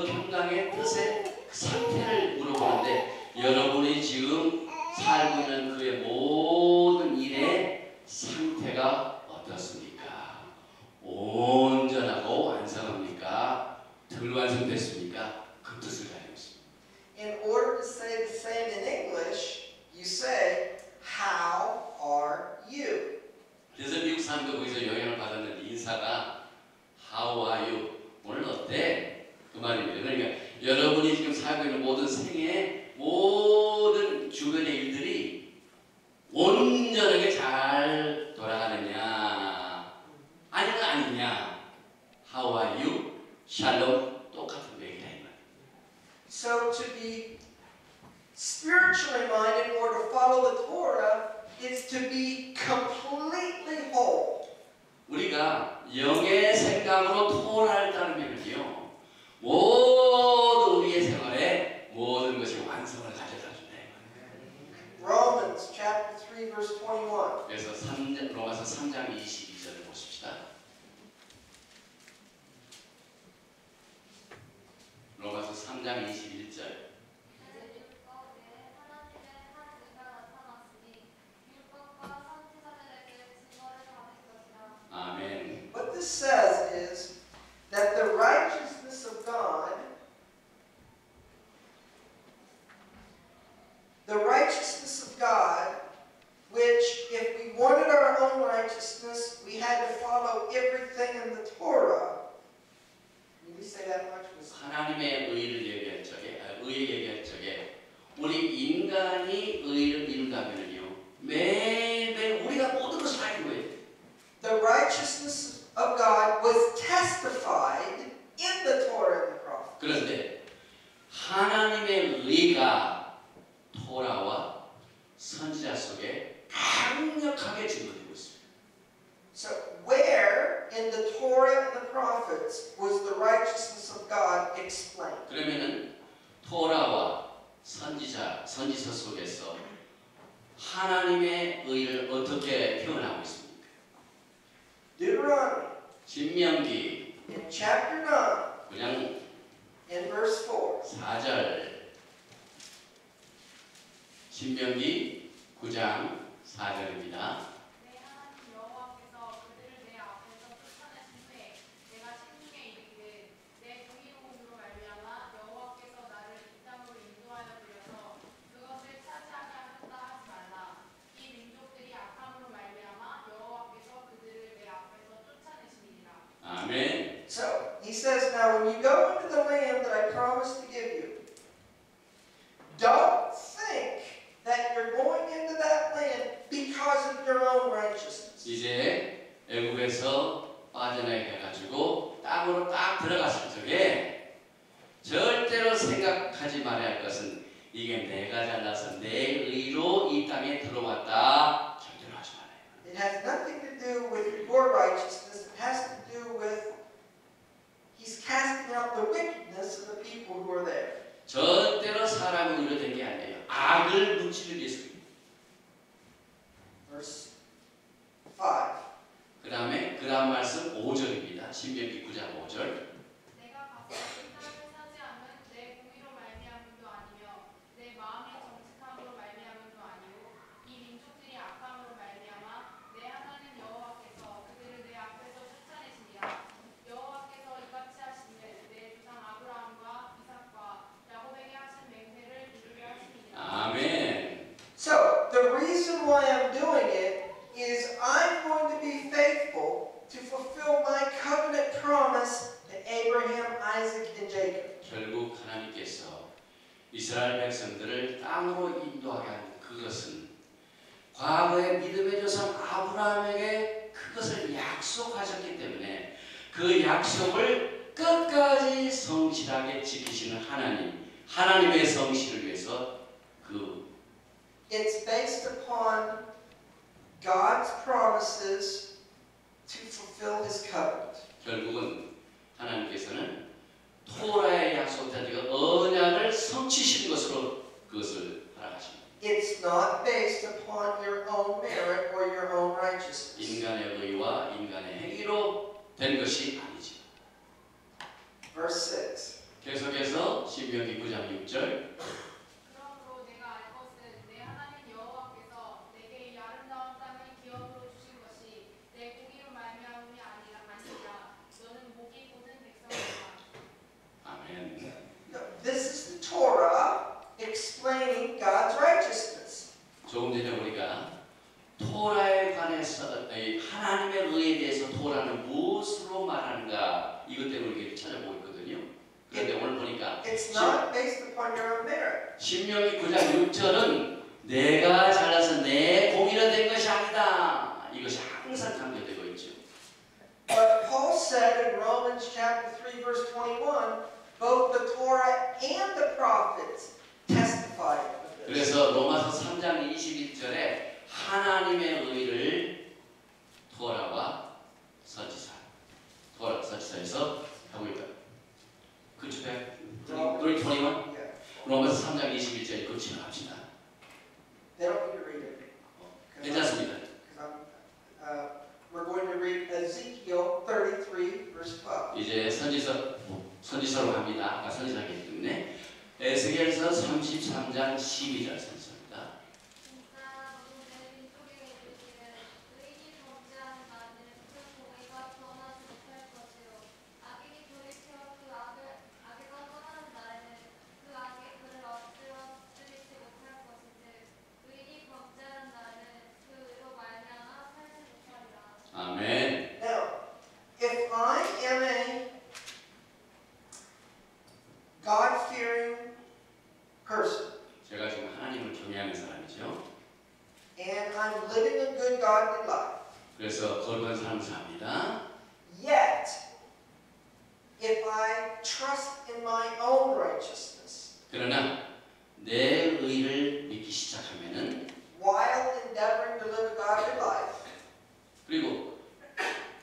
How are you? 오늘 어때? 그 말입니다. 그러니까 여러분이 지금 살고 있는 모든 생애, 모든 주변의 일들이 온전하게 잘 돌아가느냐, 아니면 아니냐. How are you? 샬롬 똑같은 얘기다 이 말. So to be spiritually minded or to follow the Torah is to be completely whole. 우리가 영의 생각으로 토라를 따르면요, 모든 우리의 생활에 모든 것이 완성을 가져다 준다. Romans chapter 3 verse 21. 그래서 로마서 3장 22절을 보십시다. 로마서 3장 21절. 아멘. What this says is that the righteousness of God, which if we wanted our own righteousness, we had to follow everything in the Torah. Did we say that much? 하나님의 의를 얘기할 적에, 의 얘기할 적에 우리 인간이 의를 이룬다면요, 매일매일 우리가 모든 것을 알고 있어요. The righteousness of God was testified in the Torah and the prophets. 그런데 하나님의 의가 토라와 선지자 속에 강력하게 증거되고 있습니다. So where in the Torah and the prophets was the righteousness of God explained? 그러면은 토라와 선지서 속에서 하나님의 의를 어떻게 표현하고 있습니까? Deuteronomy 신명기 in chapter 9 그냥 in verse 4. 4절. 신명기 9장 4절입니다. 내 하나님 여호와께서 그들을 내 앞에서 쫓아내신 후에 내가 신중에 이르기를 내 공의로움으로 말미암아 여호와께서 나를 이 땅으로 인도하여 들여서 그것을 차지하게 하셨다 하지 말라. 이 민족들이 악함으로 말미암아 여호와께서 그들을 내 앞에서 쫓아내시니라. 아멘. So he says, now when you go into the land that I promised to give you, don't think that you're going into that land because of your own righteousness. 이제 애국에서 빠져나게 해가지고 땅으로 딱 들어갔을 적에 절대로 생각하지 말아야 할 것은 이게 내가 잘나서 내 의로 이 땅에 들어왔다. 절대로 하지 말아요. It has nothing to do with your righteousness. It has to do with he's casting out the wickedness of the people who are there. 절대로 사람의 의로 된 게 아니에요. 악을 묻히기 위해서입니다. Verse 5. 그 다음에 그 다음 말씀 5절입니다. 신명기 9장 5절. 내가 가서 이 땅을 차지함은 내 공의로 말미암음도 아니며 내 마음의 정직함으로 말미암음도 아니오 이 민족들이 악함으로 말미암아 내 하나님 여호와께서 그들을 내 앞에서 쫓아내시니라. 여호와께서 이같이 하시기를 내 조상 아브라함과 이삭과 야곱에게 하신 맹세를 이루게 하시니라. 아멘. So, the reason why I'm doing it is I'm going to be faithful to fulfill my covenant promise to Abraham, Isaac, and Jacob. 결국 하나님께서 이스라엘 백성들을 땅으로 인도하게 한 그것은 과거의 믿음의 조상 아브라함에게 그것을 약속하셨기 때문에 그 약속을 끝까지 성실하게 지키시는 하나님의 성실을 위해서 It's based upon God's promises to fulfill His covenant. 결국은 하나님께서는 토라의 약속된 그 언약을 성취시킨 것으로 그것을 허락하십니다. It's not based upon your own merit or your own righteousness. 인간의 의와 인간의 행위로 된 것이 아니죠. Verse 6. 계속해서 신명기 9장 6절. 그러므로 내가 알 것은 내 하나님 여호와께서 내게 이 아름다운 땅을 기업으로 주신 것이 내 공의로 말미암음이 아니라 너는 목이 곧은 백성이라. 아멘. This is the Torah explaining God's righteousness. 조금 전에 우리가 토라에 관해서 하나님의 의에 대해서 토라는 무엇으로 말하는가 이것 때문에 이렇게 찾아보고 있거든요. 그런데 오늘 보니까 It's not based upon your own merit. 신명기 9장 6절은 내가 잘나서 내 공의로 된 것이 아니다. 이것이 항상 강조되고 있죠. But Paul said in Romans chapter 3 verse 21, both the Torah and the prophets testified of this. 그래서 로마서 3장 21절에 하나님의 의를 토라와 서지사에서 하고 있다. 그쵸? 우리 21? Yeah. 로마서 3장 21절에 그거 지나갑시다. They don't need to read it. 괜찮습니다. We're going to read Ezekiel 33 verse 12. 이제 선지서로 갑니다. 아까 선지서이기 때문에 에스겔서 33장 12절 선지서입니다. 진짜 너도 내 왼쪽에 이르기를 의인이 범죄하는 날에는 그 공의가 변하지 못할 것이요 악인이 돌이켜 그 악에서 떠나는 날에는 그 악이 그를 엎드려 쓰리지 못할 것인즉 의인이 범죄하는 날에는 그 의로 말미암아 살지 못하리라. 아멘. Now, if I am a God-fearing person 제가 지금 하나님을 경외하는 사람이죠. and I'm living a good godly life, 그래서 거룩한 삶을 삽니다. yet if I trust in my own righteousness 그러나 내 의를 믿기 시작하면은 while endeavoring to live a godly life, 그리고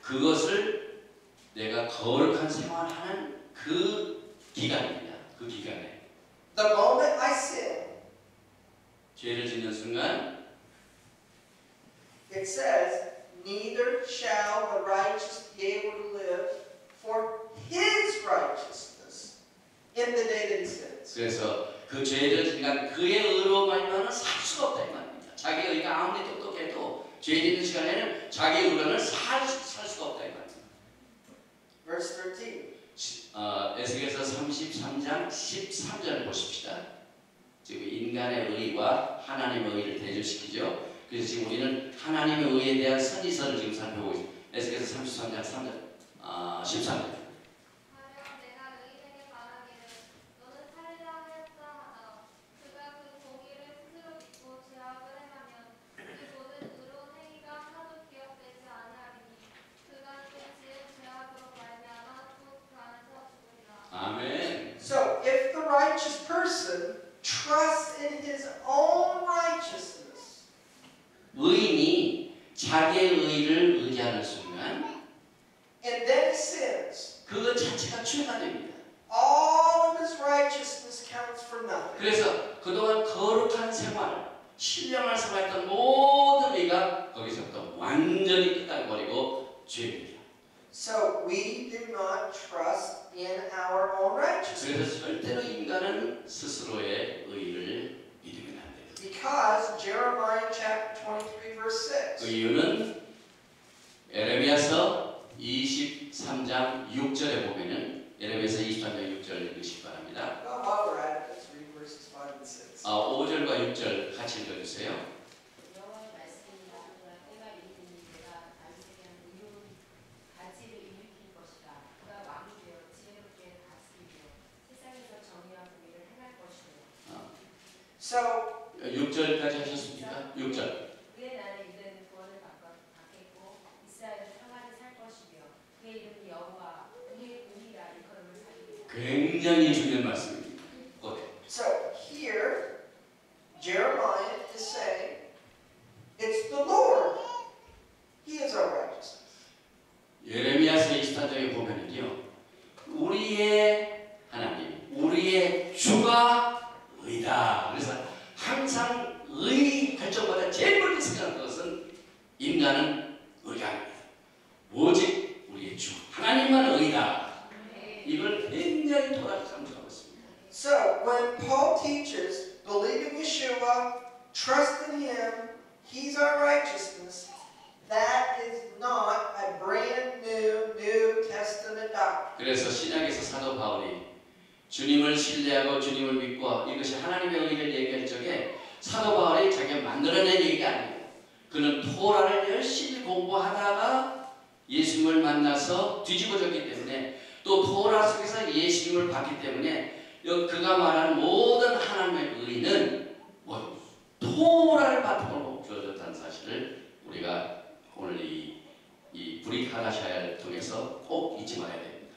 그것을 내가 거룩한 생활하는 그 기간입니다. 그 기간에 the moment I sin, 죄를 짓는 순간 it says, neither shall the righteous be able to live for his righteousness in the day that he sins. 그래서 그 죄를 짓는 그의 의로 말미암아 살 수가 없다 이 말입니다. 자기 의가 아무리 똑똑해도 죄 짓는 시간에는 자기 의로는 살 수가 없다 이 말입니다. Verse 13. 에스겔서 33장 13절을 보십시다. 지금 인간의 의와 하나님의 의를 대조시키죠. 그래서 지금 우리는 하나님의 의에 대한 선지서를 지금 살펴보고 있습니다. 에스겔서 33장 3절, 13절. 가령 내가 의인에게 말하기를 너는 살리라 하였다. 그가 그 공의를 스스로 믿고 죄악을 행하면 그 모든 의로운 행위가 하나도 기억되지 아니하리니 그가 그 지은 죄악으로 말미암아 곧 그 안에서 죽으리라. 아멘. So, if the righteous person trusts in his own righteousness, 의인이 자기의 의를 의지하는 순간 and then he sins, 그것 자체가 죄가 됩니다. all of his righteousness counts for nothing. 그래서 그동안 거룩한 생활, 신령한 생활했던 모든 의가 거기서부터 완전히 끝나버리고 죄입니다. So, we do not trust in our own righteousness. 그래서 절대로 인간은 스스로의 의를 믿으면 안 돼요. Because Jeremiah chapter 23 verse 그 6. 이유는 에레미야서 23장 6절에 보면은 에레미야서 23장 6절 읽으시기 바랍니다. Well, while we're at it, let's read verses 5 and 6. 5절과 6절 같이 읽어주세요. 여호와의 말씀이 나더라 때가 이르니 내가 다윗에게 한 의로운 가지를 일으킬 것이다. 그가 왕이 되어 지혜롭게 다스리며 세상에서 정의와 공의를 행할 것이며 So, 6절까지 하셨습니까? 6절. 그의 날에 유다는 구원을 받겠고 이스라엘은 평안히 살 것이며 그의 이름이 여호와 우리의 공의라 일컬음을 받으리라. 굉장히 중요한 말씀입니다. so here, Jeremiah is saying, it's the Lord. He is our righteousness. 예레미야서 24장에 보면은요, 우리의 하나님, 우리의 주가 의다. 그래서 항상 의 결정보다 제일 먼저 생각하는 것은 인간은 의가 아닙니다. 오직 우리의 주 하나님만 의다. 이걸 굉장히 토라가 강조하고 있습니다. So, when Paul teaches, believe in Yeshua, trust in Him, He's our righteousness, that is not a brand new New Testament doctrine. 그래서 신약에서 사도 바울이 주님을 신뢰하고 주님을 믿고 이것이 하나님의 의를 얘기할 적에 사도 바울이 자기가 만들어낸 얘기가 아니에요. 그는 토라를 열심히 공부하다가 예수님을 만나서 뒤집어졌기 때문에 또 토라 속에서 예수님을 봤기 때문에 그가 말하는 모든 하나님의 의는 뭐 토라를 바탕으로 주어졌다는 사실을 우리가 오늘 이 브릿 하다샤야를 통해서 꼭 잊지 말아야 됩니다.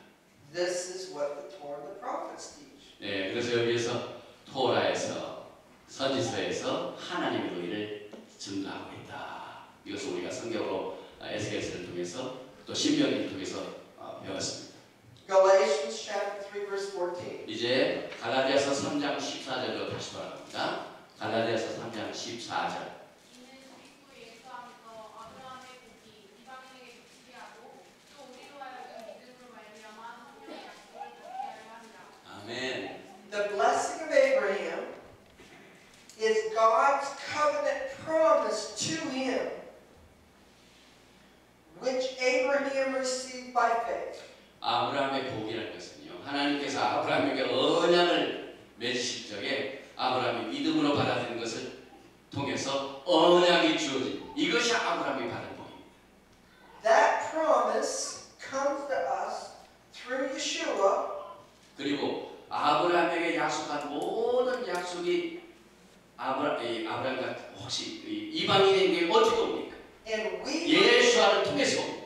This is what the Torah and the prophets teach. 네, 그래서 여기에서 토라에서 선지서에서 하나님의 의를 증거하고 있다. 이것을 우리가 성경으로 에스겔서를 통해서 또 신명기를 통해서 배웠습니다. Galatians chapter 3 verse 14. 이제 갈라디아서 3장 14절로 다시 돌아갑니다. 갈라디아서 3장 14절. 이는 그리스도 예수 안에서 아브라함의 복이 이방인에게 미치게 하고 또 우리로 하여금 믿음으로 말미암아 성령의 약속을 받게 하려 함이라. 아멘. The blessing of Abraham is God's covenant promise to him, which Abraham received by faith. 아브라함의 복이라는 것은요, 하나님께서 아브라함에게 언약을 맺으실 적에 아브라함이 믿음으로 받아들인 것을 통해서 언약이 주어진 이것이 아브라함이 받은 복입니다. That promise comes to us through Yeshua, 그리고 아브라함에게 약속한 모든 약속이 아브라함과 혹시 이방인에게 어떻게 옵니까? and 예수와를 통해서 옵니다.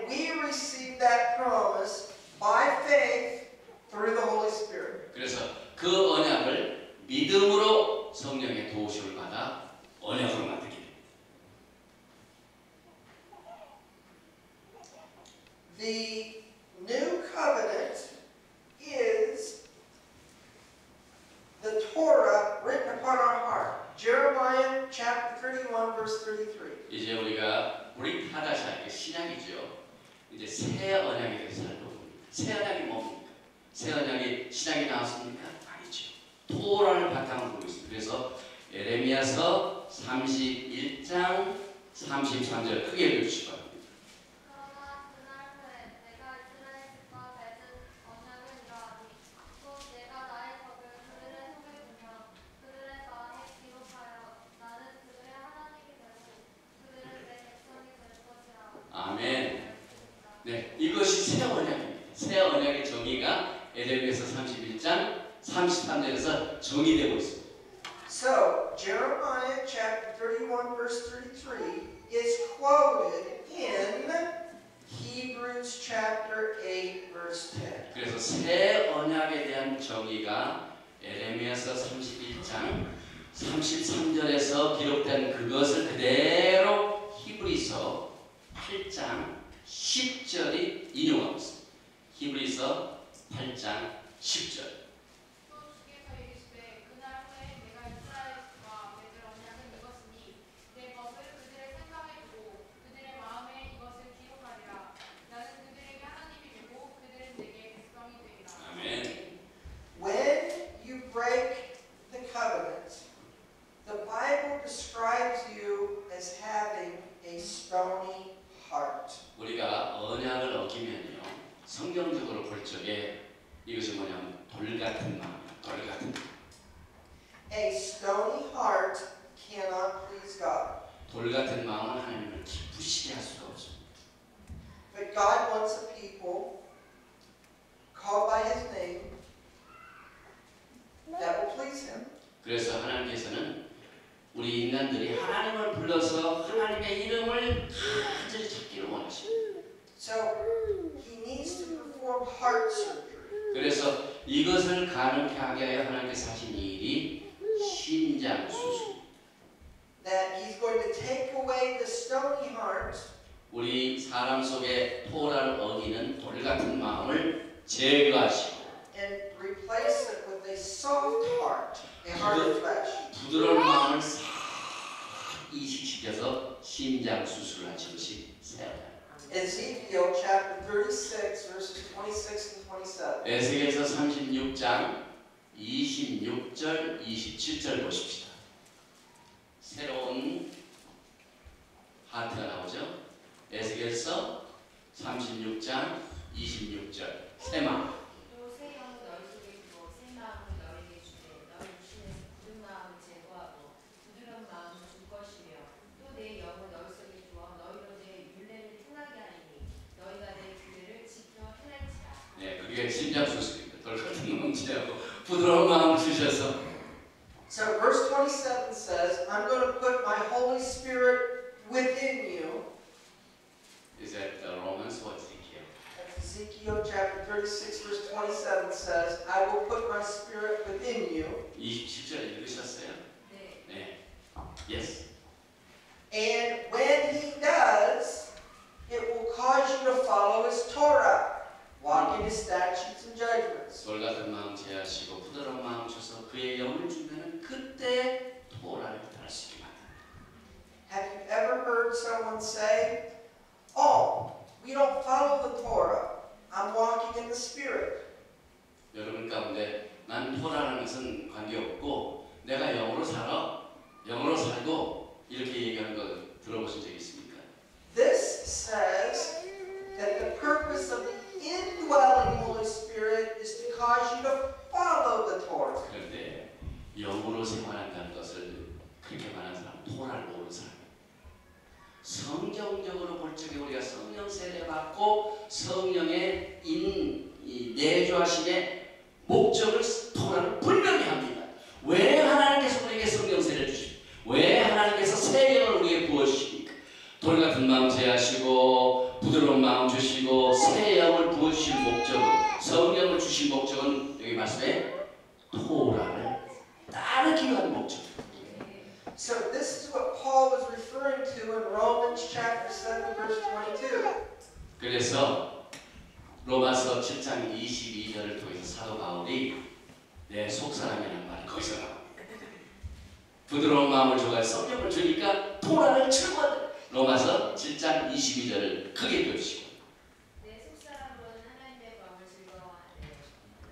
we receive that promise by faith through the Holy Spirit. 그래서 그 언약을 믿음으로 성령의 도우심을 받아 언약으로 만들게 됩니다. The new covenant is the Torah written upon our heart. Jeremiah chapter 31 verse 33. 이제 우리가 브릿 하다샤 신약이죠. 이제 새 언약에 대해서 살펴봅니다. 새 언약이 뭡니까? 새 언약이 신약이 나왔습니까? 아니죠. 토라를 바탕으로 보고 있습니다. 그래서 예레미야서 31장 33절 크게 읽어주시기 바랍니다. 그러나 그날 후에 내가 이스라엘 집과 맺은 언약을 이러하니 또 내가 나의 법을 그들의 속에 두며 그들의 마음에 기록하여 나는 그들의 하나님이 되고 그들은 내 백성이 될 것이라. 아멘. 네, 이것이 새 언약입니다. 새 언약의 정의가 에레미야서 31장 33절에서 정의되고 있습니다. So, Jeremiah chapter 31 verse 33 is quoted in Hebrews chapter 8 verse 10. 그래서 새 언약에 대한 정의가 에레미야서 31장 33절에서 기록된 그것을 그대로 히브리서 8장 10절이 인용하고 있습니다. 히브리서 8장 10절. 또 주께서 이르시되 그날 후에 내가 이스라엘과 맺을 언약은 이것이니 내 법을 그들의 생각에 두고 그들의 마음에 이것을 기록하리라. 나는 그들에게 하나님이 되고 그들은 내게 백성이 되리라. 아멘. When you break the covenant, the Bible describes you as having a stony heart. 우리가 언약을 어기면요, 성경적으로 볼 적에 이것이 뭐냐면 돌 같은 마음이야. 돌 같은 마음. A stony heart cannot please God. 돌 같은 마음은 하나님을 기쁘시게 할 수가 없습니다. But God wants a people called by His name that will please Him. 그래서 하나님께서는 우리 인간들이 하나님을 불러서 하나님의 이름을 간절히 찾기를 원하십니다. So He needs to perform heart surgery. 그래서 이것을 가능케 하게 하여 하나님께서 하신 일이 신장 수술. That He's going to take away the stony heart 우리 사람 속에 토라를 어기는 돌 같은 마음을 제거하시고 and replace it with a soft heart, a heart of flesh. 부드러운 마음을 싹 이식시켜서 심장 수술을 하신 것이 새언약. Ezekiel chapter 36 verses 26 and 27. 에스겔서 36장 26절 27절 보십시다. 새로운 하트가 나오죠. 에스겔서 36장 26절 새 마음. 또 새 영을 너희 속에 두고 새 마음을 너희에게 주되 너희 육신에서 굳은 마음을 제거하고 부드러운 마음을 줄 것이며 또 내 영을 너희 속에 두어 너희로 내 율례를 행하게 하리니 너희가 내 규례를 지켜 행할지라. 그게 심장수술입니다. 돌 같은 마음 지하고 부드러운 마음을 주셔서. So verse 27 says, I'm going to put my Holy Spirit within you. Is that Romans or Ezekiel? Ezekiel chapter 36 verse 27 says, I will put my spirit within you. 27절 읽으셨어요? 네. 네. Yes. And when he does, it will cause you to follow his Torah, walk in his statutes and judgments. 돌 같은 마음 제하시고 부드러운 마음 주셔서 그의 영을 주면은 그때 토라를 따를 수 있게 만듭니다. Have you ever heard someone say, oh, we don't follow the Torah. I'm walking in the Spirit. 여러분 가운데 난 토라라는 것은 관계없고 내가 영으로 살아, 영으로 살고 이렇게 얘기하는 거 들어보신 적 있습니까? This says that the purpose of the indwelling Holy Spirit is to cause you to follow the Torah. 그런데 영으로 생활한다는 것을 그렇게 말하는 사람, 토라를 모르는 사람. 성경적으로 볼 적에 우리가 성령 세례 받고 성령의 내주하심의 목적을 토라를 분명히 합니다. 왜 하나님께서 우리에게 성령 세례를 주십니까? 왜 하나님께서 새 영을 우리에게 부어주십니까? 돌 같은 마음 제하시고 부드러운 마음 주시고 새 영을 부어주실 목적은, 성령을 주신 목적은 여기 말씀에 토라를 따르기 위한 목적. So this is what Paul was referring to in Romans chapter 7 verse 22. 그래서 로마서 7장 22절을 통해서 사도 바울이 내 속사람이라는 말이 거기서 나옵니다. 부드러운 마음을 줘가지고 성령을 주니까 토라를 추구한다. 로마서 7장 22절을 크게 읽어주시고. 내 속사람으로는 하나님의 마음을 즐거워하는데.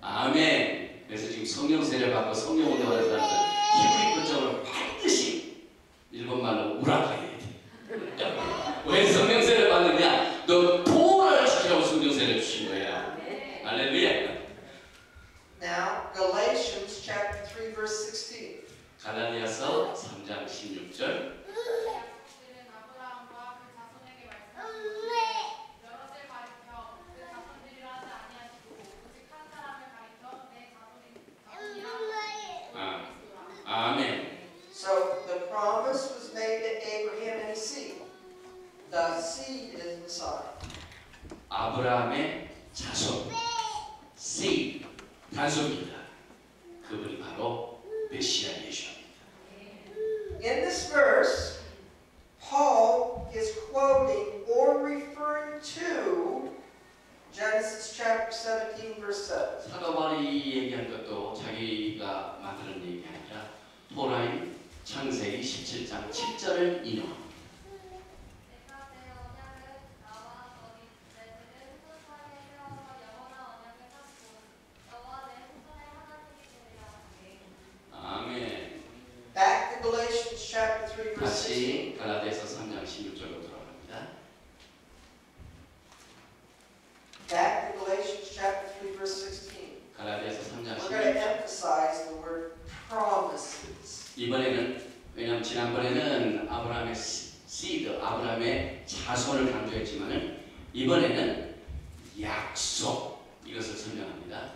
아멘. 그래서 지금 성령 세례 받고 성령 운동하는 사람들 히브리 문자로 반드시 일본말로 우라카야 돼. 왜 성령 세례 받느냐? 너 토라를 지키라고 성령 세례 주신 거야. 할렐루야. Now, Galatians chapter 3 verse 16. 갈라디아서 3장 16절. 약속들은 아브라함과 그 자손에게 말씀하시되 여럿을 가리켜 그 자손들이라 하지 아니하시고 오직 한 사람을 가리켜 내 자손이라 하시고 아멘. So the promise was made to Abraham and his seed. The seed is Messiah. 아브라함의 자손, seed, 단손입니다. 그분이 바로 메시아 예수입니다. In this verse, Paul is quoting or referring to Genesis chapter 17 verse 7. 사도 바울이 얘기한 것도 자기가 만드는 얘기 아니라 토라인 창세기 17장 7절을 인용합니다. 내가 내 언약을 나와 너희 내들을 후손하게 세워서 영원한 언약을 쌓고 너와 내 후손의 하나님이 되리라. 아멘. Back to Galatians chapter 3 verse 16. 다시 갈라디아서 3장 16절로 돌아갑니다. Back to Galatians chapter 3 verse 16. 갈라디아서 3장 We're going to 16절. emphasize the word promises. 이번에는 왜냐하면 지난번에는 아브라함의 시드, 아브라함의 자손을 강조했지만은 이번에는 약속 이것을 설명합니다.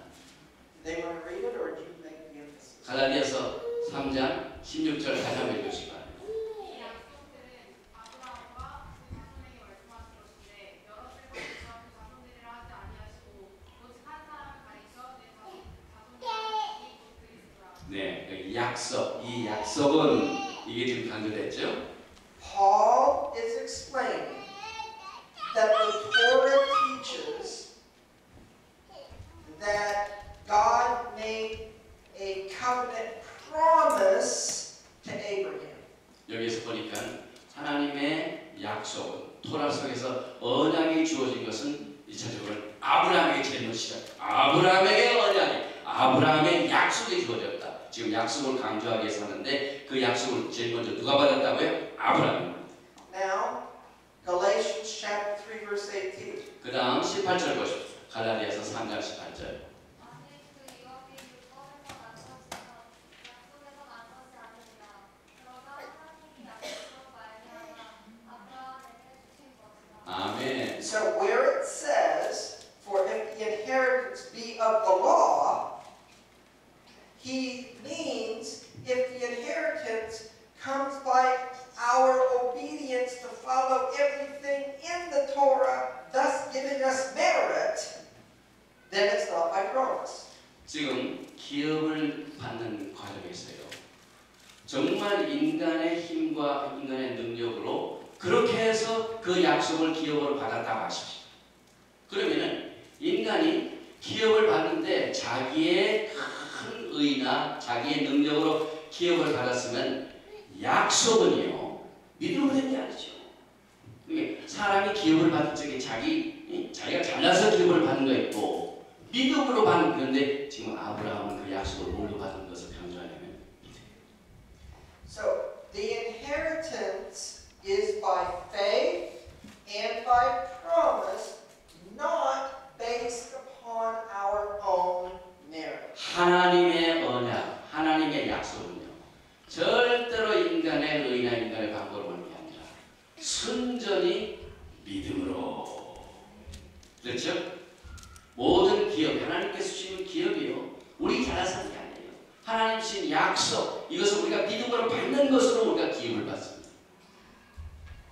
They want to read it or do you make the emphasis? 갈라디아서 3장 16절 다시 한번 읽으시기 바랍니다. 이 약속들은 아브라함과 그 자손에게 말씀하시되 여럿을 가리켜 그 자손들이라 하지 아니하시고 오직 한 사람을 가리켜 내 자손이라 하시니 곧 그리스도라. 네, 이 약속, 이 약속은 이게 지금 강조됐죠? Paul is explaining that the Torah teaches that God made a covenant promise to Abraham. 여기에서 보니까 하나님의 약속은 토라 속에서 언약이 주어진 것은 1차적으로 아브라함에게 제일 시작. 아브라함에게 언약이, 아브라함의 약속이 주어졌다. 지금 약속을 강조하기 위해서 하는데 그 약속을 제일 먼저 누가 받았다고요? 아브라함입니다. Now, Galatians chapter 3 verse 18. 그 다음 18절 보십시오. 갈라디아서 3장 18절. 아직 그 이것이 율법에서 난 것이며 약속에서 난 것이 아니니라. 그러나 하나님이 약속으로 말미암아 아브라함에게 주신 것이라. 아멘. So where it says, for if the inheritance be of the law, he means if the inheritance comes by our obedience to follow everything in the Torah, thus giving us merit, then it's not by promise. 지금 기업을 받는 과정에서요. 정말 인간의 힘과 인간의 능력으로 그렇게 해서 그 약속을 기업으로 받았다고 하십시오. 그러면은 인간이 기업을 받는데 자기의 큰 의나 자기의 능력으로 기업을 받았으면 약속은요 믿음으로 된 게 아니죠. 그러니까 사람이 기업을 받을 적에 자기가 잘나서 기업을 받는 거 있고 믿음으로 받는 건데 지금 아브라함은 그 약속을 뭘로 받은 것을 강조하냐면 So the inheritance is by faith and by promise, not based upon our own merit. 하나님의 언약, 하나님의 약속은요 절대로 인간의 의나 인간의 방법으로 오는 게 아니라 순전히 믿음으로. 그렇죠? 모든 기업, 하나님께서 주시는 기업이요 우리 잘나서 하는 게 아니에요. 하나님 주신 약속, 이것을 우리가 믿음으로 받는 것으로 우리가 기업을 받습니다.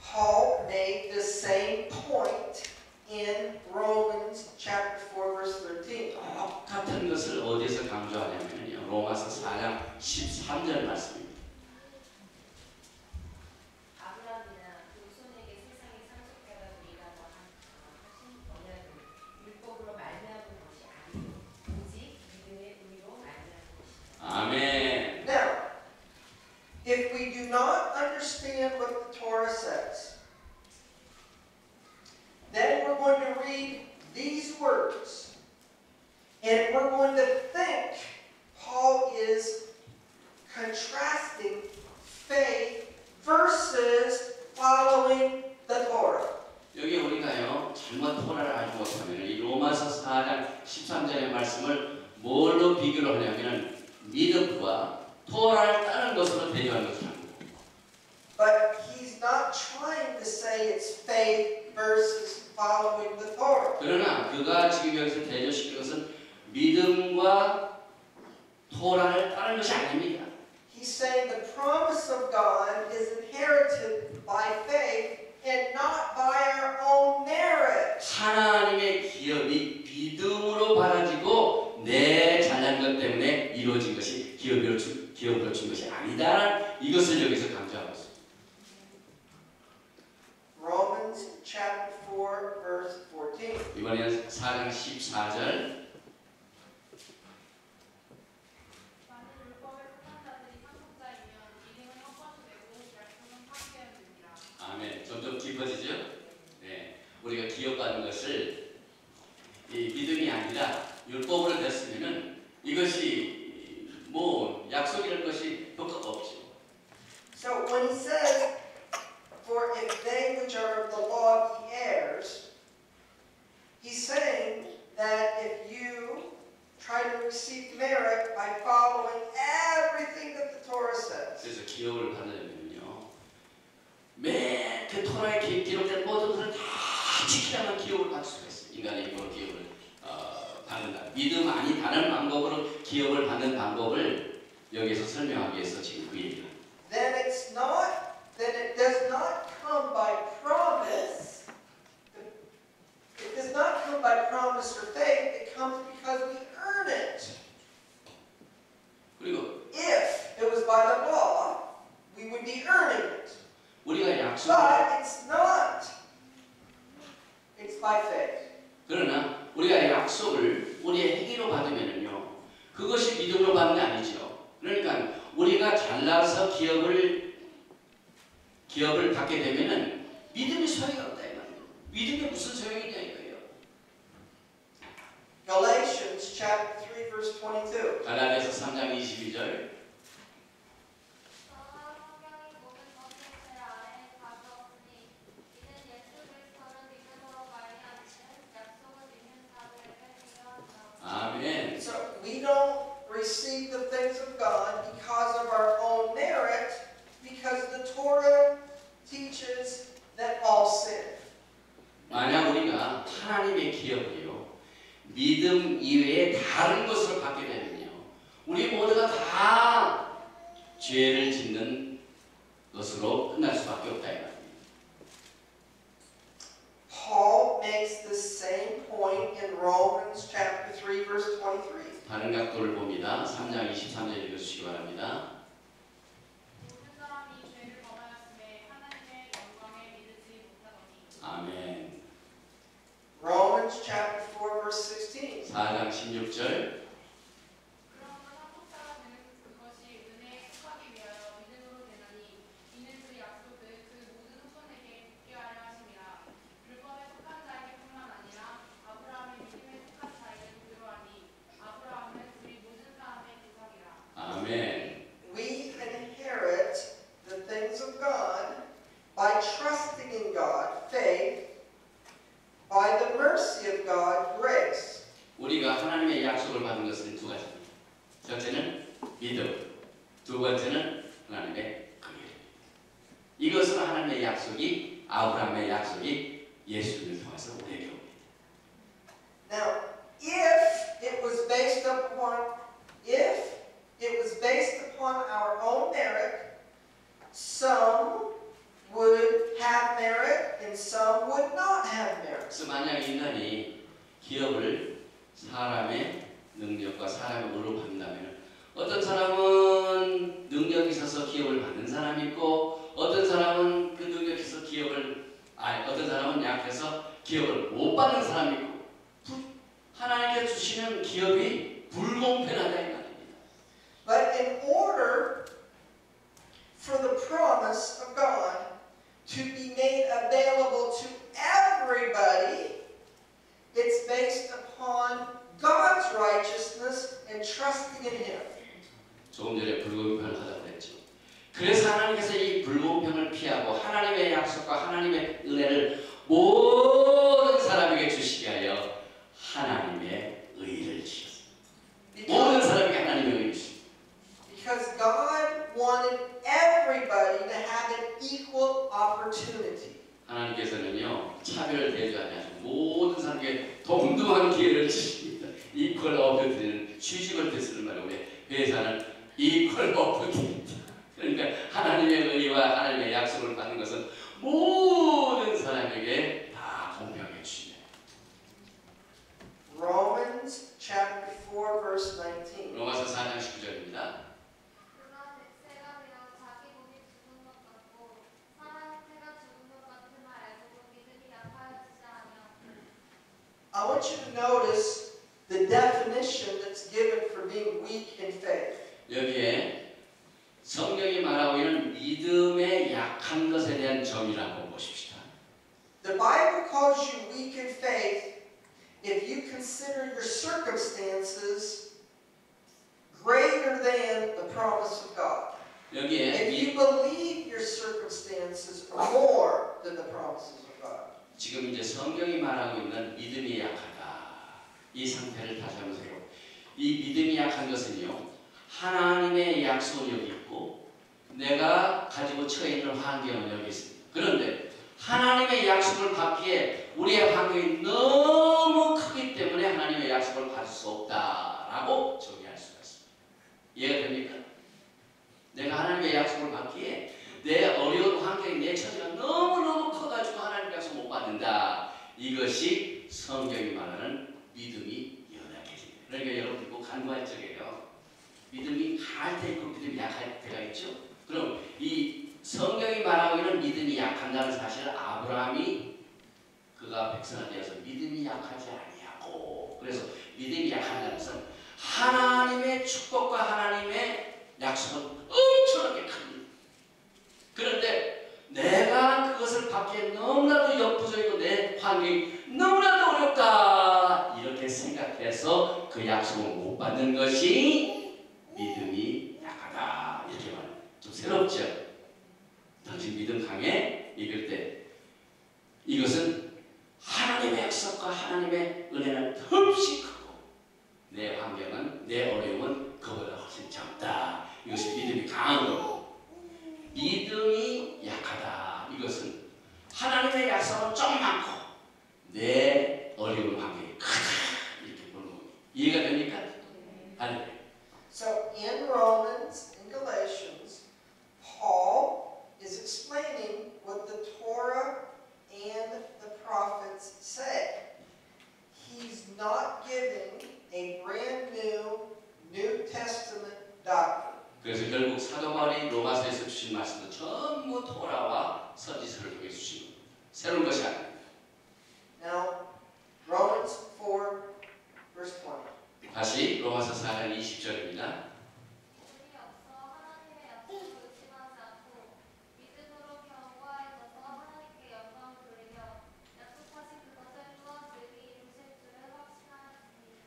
Paul made the same point in Romans chapter 4 verse 13. 똑같은 것을 어디서 강조하냐면요 로마서 4장 13절 말씀입니다. 아브라함이나 그 후손에게 세상의 상속자가 되리라고 하신 언약은 율법으로 말미암은 것이 아니요 오직 믿음의 의로 말미암은 것이다. 아멘. Now, if we do not understand what the Torah says, then we're going to read these words and we're going to think Paul is contrasting faith versus following the Torah. 여기 우리가요 잘못 토라를 알지 못하면 이 로마서 4장 13절의 말씀을 뭘로 비교를 하냐면 믿음과 토라를 따르는 것으로 대조하는 것을 합니다. But he's not trying to say it's faith versus following the Torah. 그러나 그가 지금 여기서 대조시킨 것은 믿음과 토라를 따르는 것이 아닙니다. He's saying the promise of God is inherited by faith and not by our own merit. 하나님의 기업이 믿음으로 받아지고 내 잘난 것 때문에 이루어진 것이 기업으로 준 것이 아니다라는 이것을 여기서 강조하고 있습니다. Romans chapter 4 verse 14. 이번에는 4장 14절 만일 율법에 속한 자들이 상속자이면 이름은 헛것이 되고 약속은 파기되었느니라. 아멘. 점점 깊어지죠? 네. 우리가 기업받는 것을 이 믿음이 아니라 율법으로 됐으면은 이것이 뭐 약속이라는 것이 효과가 없죠. So when he says, for if they which are of the law be heirs, he's saying that if you try to receive merit by following everything that the Torah says, 그래서 기업을 받으려면요, 맨그 토라에 기록된 모든 것을 다 지키려면 기업을 받을 수가 있어요. 인간의 힘으로 기업을 받는다. 믿음 아닌 다른 방법으로 기업을 받는 방법을 여기서 설명하기 위해서 지금 그 얘기를 합니다. then it does not come by promise. It does not come by promise or faith. It comes because we earn it. 그리고 If it was by the law, we would be earning it. 우리가 약속을 But it's not. It's by faith. 그러나 우리가 약속을 우리의 행위로 받으면은요, 그것이 믿음으로 받는 게 아니죠. 그러니까 우리가 잘나서 기업을 받게 되면은 믿음이 소용이 없다 이 말이에요. 믿음이 무슨 소용이냐 이거예요. Galatians chapter 3 verse 22. 갈라디아서 3장 22절. 저와 성경이 모든 것을 제 아래에 가져오니 이는 예수 그리스도를 믿음으로 말미암는 약속을 믿는 자들에게 중요하다. 아멘. So we don't receive the things of God because of our own merit, because the Torah teaches that all sin. 만약 우리가 하나님의 기업이요 믿음 이외에 다른 것으로 받게 되면요, 우리 모두가 다 죄를 짓는 것으로 끝날 수밖에 없다 이 말입니다. Paul makes the same point in Romans chapter 3, verse 23. 다른 각도를 봅니다. 3장 23절 읽어주시기 바랍니다. 모든 사람이 죄를 범하였음에 하나님의 영광에 이르지 못하더니 아멘. Romans chapter 4, verse 16. 4장 16절. 그러므로 상속자가 되는 그것이 은혜에 속하기 위하여 믿음으로 되나니 이는 그 약속을 그 모든 후손에게 붙게 하려 하심이라. 율법에 속한 자에게뿐만 아니라 아브라함의 믿음에 속한 자에게도 그러하니 아브라함은 우리 모든 사람의 조상이라. 아멘. We inherit the things of God by trusting in God, faith, by the mercy of God, grace. 우리가 하나님의 약속을 받은 것은 두 가지입니다. 첫째는 믿음, 두 번째는 하나님의 긍휼입니다. 이것은 하나님의 약속이, 아브라함의 약속이 예수님을 통해서 우리에게 옵니다. Now, if it was based upon our own merit, some would have merit and some would not have merit. 그래서 만약 인간이 기업을 사람의 능력과 사람의 의로 받는다면 어떤 사람은 능력이 있어서 기업을 받는 사람이 있고 어떤 사람은 그 능력이 있어서 어떤 사람은 약해서 기업을 못 받는 사람이 있고 하나님께 주시는 기업이 불공평하다 이 말입니다. But in order for the promise of God to be made available to everybody, it's based upon God's righteousness and trusting in Him. 조금 전에 불공평을 하다고 했죠. 그래서 하나님께서 이 불공평을 피하고 하나님의 약속과 하나님의 은혜를 모든 사람에게 주시게 하여 하나님의 의를 주셨습니다. 모든 사람에게 하나님의 의를 주셨습니다. Because God wanted everybody to have an equal opportunity. 하나님께서는요 차별을 대조하지 않고 모든 사람에게 동등한 기회를 주십니다. 이퀄 오퍼튜니티는 취직을 때 쓰는 말이고 회사는 이퀄 오퍼튜니티. 그러니까 하나님의 의와 하나님의 약속을 받는 것은 모든 사람에게 다 공평하게 주십니다. Romans chapter 4, verse 19. 로마서 4장 19절입니다. 그가 백세가 되어 자기 몸이 죽은 것 같고 사람의 태가 죽은 것 같음을 알고도 믿음이 약하여지지 아니하고. I want you to notice the definition that's given for being weak in faith. 여기에 성경이 말하고 있는 믿음의 약한 것에 대한 점이라고 보십시다. The Bible calls you weak in faith if you consider your circumstances greater than the promise of God. 여기에 If you believe your circumstances are more than the promises of God. 지금 이제 성경이 말하고 있는 믿음이 약하다. 이 상태를 다시 한번 세요. 이 믿음이 약한 것은요. 하나님의 약속은 여기 있고 내가 가지고 처해 있는 환경은 여기 있습니다. 그런데 하나님의 약속을 받기에 우리의 환경이 너무 크기 때문에 하나님의 약속을 받을 수 없다라고 정의할 수가 있습니다. 이해가 됩니까? 내가 하나님의 약속을 받기에 내 어려운 환경이 내 처지가 너무너무 커가지고 하나님의 약속 못 받는다. 이것이 성경이 말하는 믿음이 연약해집니다. 그러니까 여러분 꼭 간구할 적이에요. 믿음이 강할 때 있고 믿음이 약할 때가 있죠. 그럼 이 성경이 말하고 있는 믿음이 약한다는 사실을 아브라함이 그가 백성이 되어서 믿음이 약하지 아니하고 그래서 믿음이 약한다는 것은 하나님의 축복과 하나님의 약속은 엄청나게 큽니다. 그런데 내가 그것을 받기에 너무나도 역부족이고 내 환경이 너무나도 어렵다 이렇게 생각해서 그 약속을 못 받는 것이 믿음이 약하다 이렇게 말해요. 좀 새롭죠? 당신 믿음 강해? 이럴 때 이것은 하나님의 약속과 하나님의 은혜는 흡시 크고 내 환경은 내 어려움은 그보다 훨씬 적다. 이것이 믿음이 강한 거고 믿음이 약하다. 이것은 하나님의 약속은 좀 많고 내 어려운 환경이 크다. 이렇게 giving a brand new New Testament doctrine. 그래서 결국 사도 바울이 로마서에서 주신 말씀도 전부 토라와 서지서를 통해 주신 겁니다. 새로운 것이 아닙니다. Now, Romans 4, verse 20. 다시 로마서 4장 20절입니다. 그들이 앞서 하나님의 약속을 의심하지 않고 믿음으로 견고하여져서 하나님께 영광을 돌리며 약속하신 그것을 또한 능히 이루실 줄을 확신하였으니.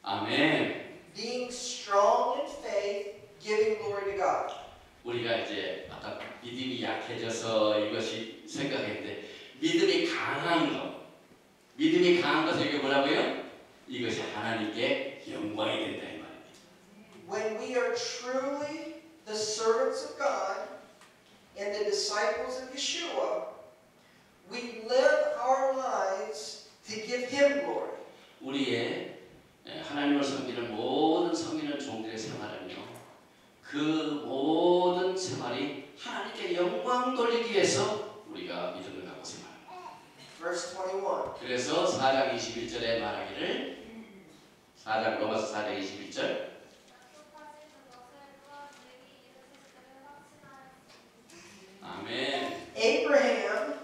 아멘. Being strong in faith, giving glory to God. 우리가 이제 아까 믿음이 약해져서 이것이 생각했는데 믿음이 강한 것, 믿음이 강한 것을 이게 뭐라고요? 이것이 하나님께 영광이 된다 이 말입니다. When we are truly the servants of God and the disciples of Yeshua, we live our lives to give Him glory. 우리의 하나님을 섬기는 모든 성인은 종들의 생활은요, 그 모든 생활이 하나님께 영광 돌리기 위해서 우리가 믿음을 갖고 생활합니다. Verse 21. 그래서 4장 21절에 말하기를 4장 로마서 4장 21절 약속하신 그것을 또한 능히 이루실 줄을 확신하였으니. 아멘. Abraham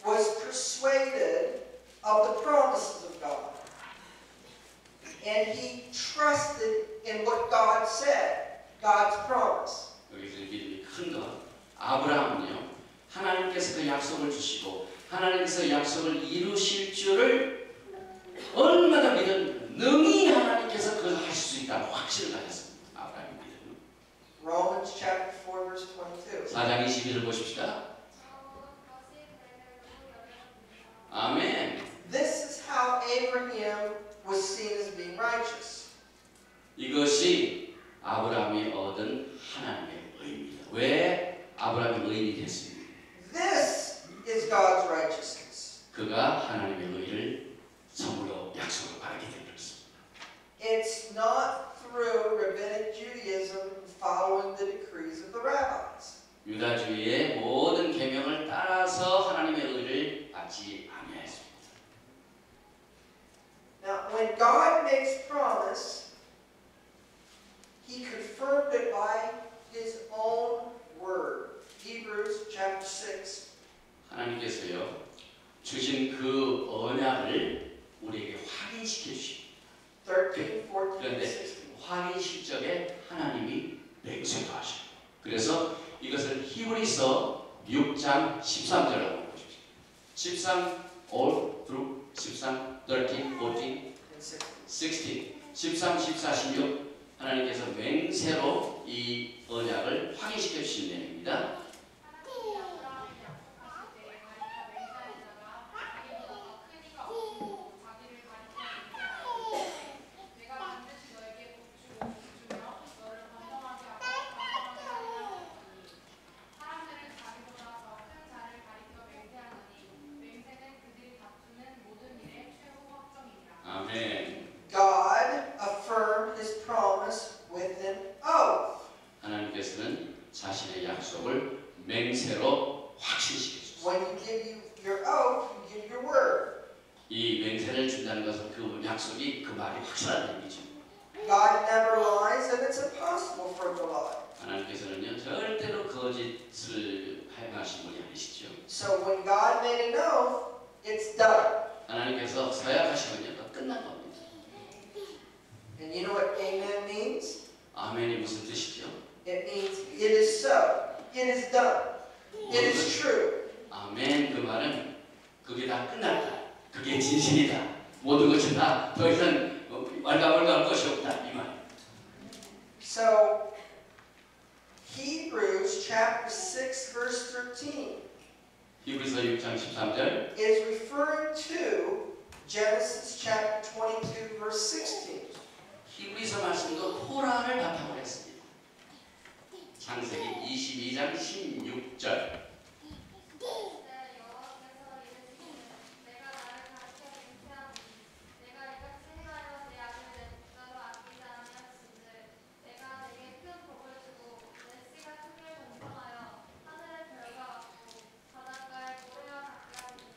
was persuaded of the promises of God. And he trusted in what God said, God's promise. 여기서 믿음이 큰 것. 아브라함은요, 하나님께서 그 약속을 주시고 하나님께서 약속을 이루실 줄을 얼마나 믿은 능히 하나님께서 그걸 하실 수 있다는 확신을 가졌습니다. 아브라함의 믿음은. Romans chapter 4, verse 22. 4장 22절 보십시다. 것이 대대로 열려집니다. 아멘. This is how Abraham was seen as being righteous. 이것이 아브라함이 얻은 하나님의 의입니다. 왜 아브라함이 의인이 됐습니까? This is God's righteousness. 그가 하나님의 의를 선물로 약속을 받게 된 것입니다. It's not through rabbinic Judaism following the decrees of the rabbis. 유다주의의 모든 계명을 따라서 하나님의 의를 받지 아니하였습니다. Now, when God makes promise, He confirmed it by His own word. Hebrews chapter 6. 하나님께서요 주신 그 언약을 우리에게 확인시켜 주십니다. 13, 14, 그런데 16. 확인 실적에 하나님이 맹세도 하십니다. 그래서 이것을 히브리서 6장 13절라고 보십시오. 13 all through 13, 13, 14, And 16. 16, 13, 14, 16 하나님께서 맹세로 이 언약을 확인시켜 주신 내용입니다. 하나님이 아브라함에게 약속하실 때에 가리켜 맹세하는 자가 자기보다 더 큰 이가 없고 자기를 가리켜 맹세하였으니 내가 반드시 너에게 복주고 복주며 너를 번성하게 하고 번성하게 하리라 하였으니 사람들은 자기보다 더 큰 자를 가리켜 맹세하느니 맹세는 그들이 다투는 모든 일의 최후 확정이니라. 아멘. God affirmed His promise with an oath. 하나님께서는 자신의 약속을 맹세로 확신시켜 주셨습니다. When you give your oath, you give your word. 이 맹세를 준다는 것은 그 약속이 그 말이 확실한 얘기죠. God never lies, and it's impossible for Him to lie. 하나님께서는요 절대로 거짓을 행하신 분이 아니시죠. So when God made an oath, it's done. 하나님께서 서약하시면요 또 끝난 겁니다. And you know what amen means? 아멘이 무슨 뜻이죠? It means it is so. It is done. It is true. 아멘 그 말은 그게 다 끝났다. 그게 진실이다. 모든 것이 다 더 이상 왈가왈가할 것이 없다 이 말. So Hebrews chapter 6 verse 13 히브리서 6장 13절 is referring to Genesis chapter 22 verse 16. 히브리서 말씀도 토라를 바탕으로 했습니다. 창세기 22장 16절 네, 여호와께서 이르시기를 내가 나를 가르쳐 맹세하니 내가 이같이 행하여 내 아들 내 목자로 아끼지 아니하신즉 내가 내게 큰 복을 주고 내 씨가 크게 번성하여 하늘의 별과 같고 바닷가의 모래와 같게 하리니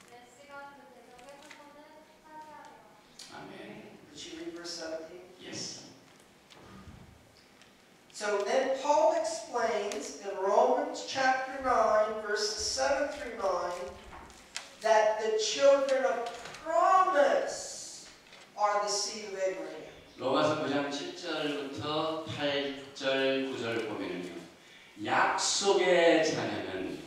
내 씨가 그 대적의 한 번을 차지하리라. 아멘. verse 17? Yes. So then Paul explains in Romans chapter 9, verses 7 through 9, that the children of promise are the seed of Abraham. 로마서 9장 7절부터 8절 9절 보면은요. 약속의 자녀는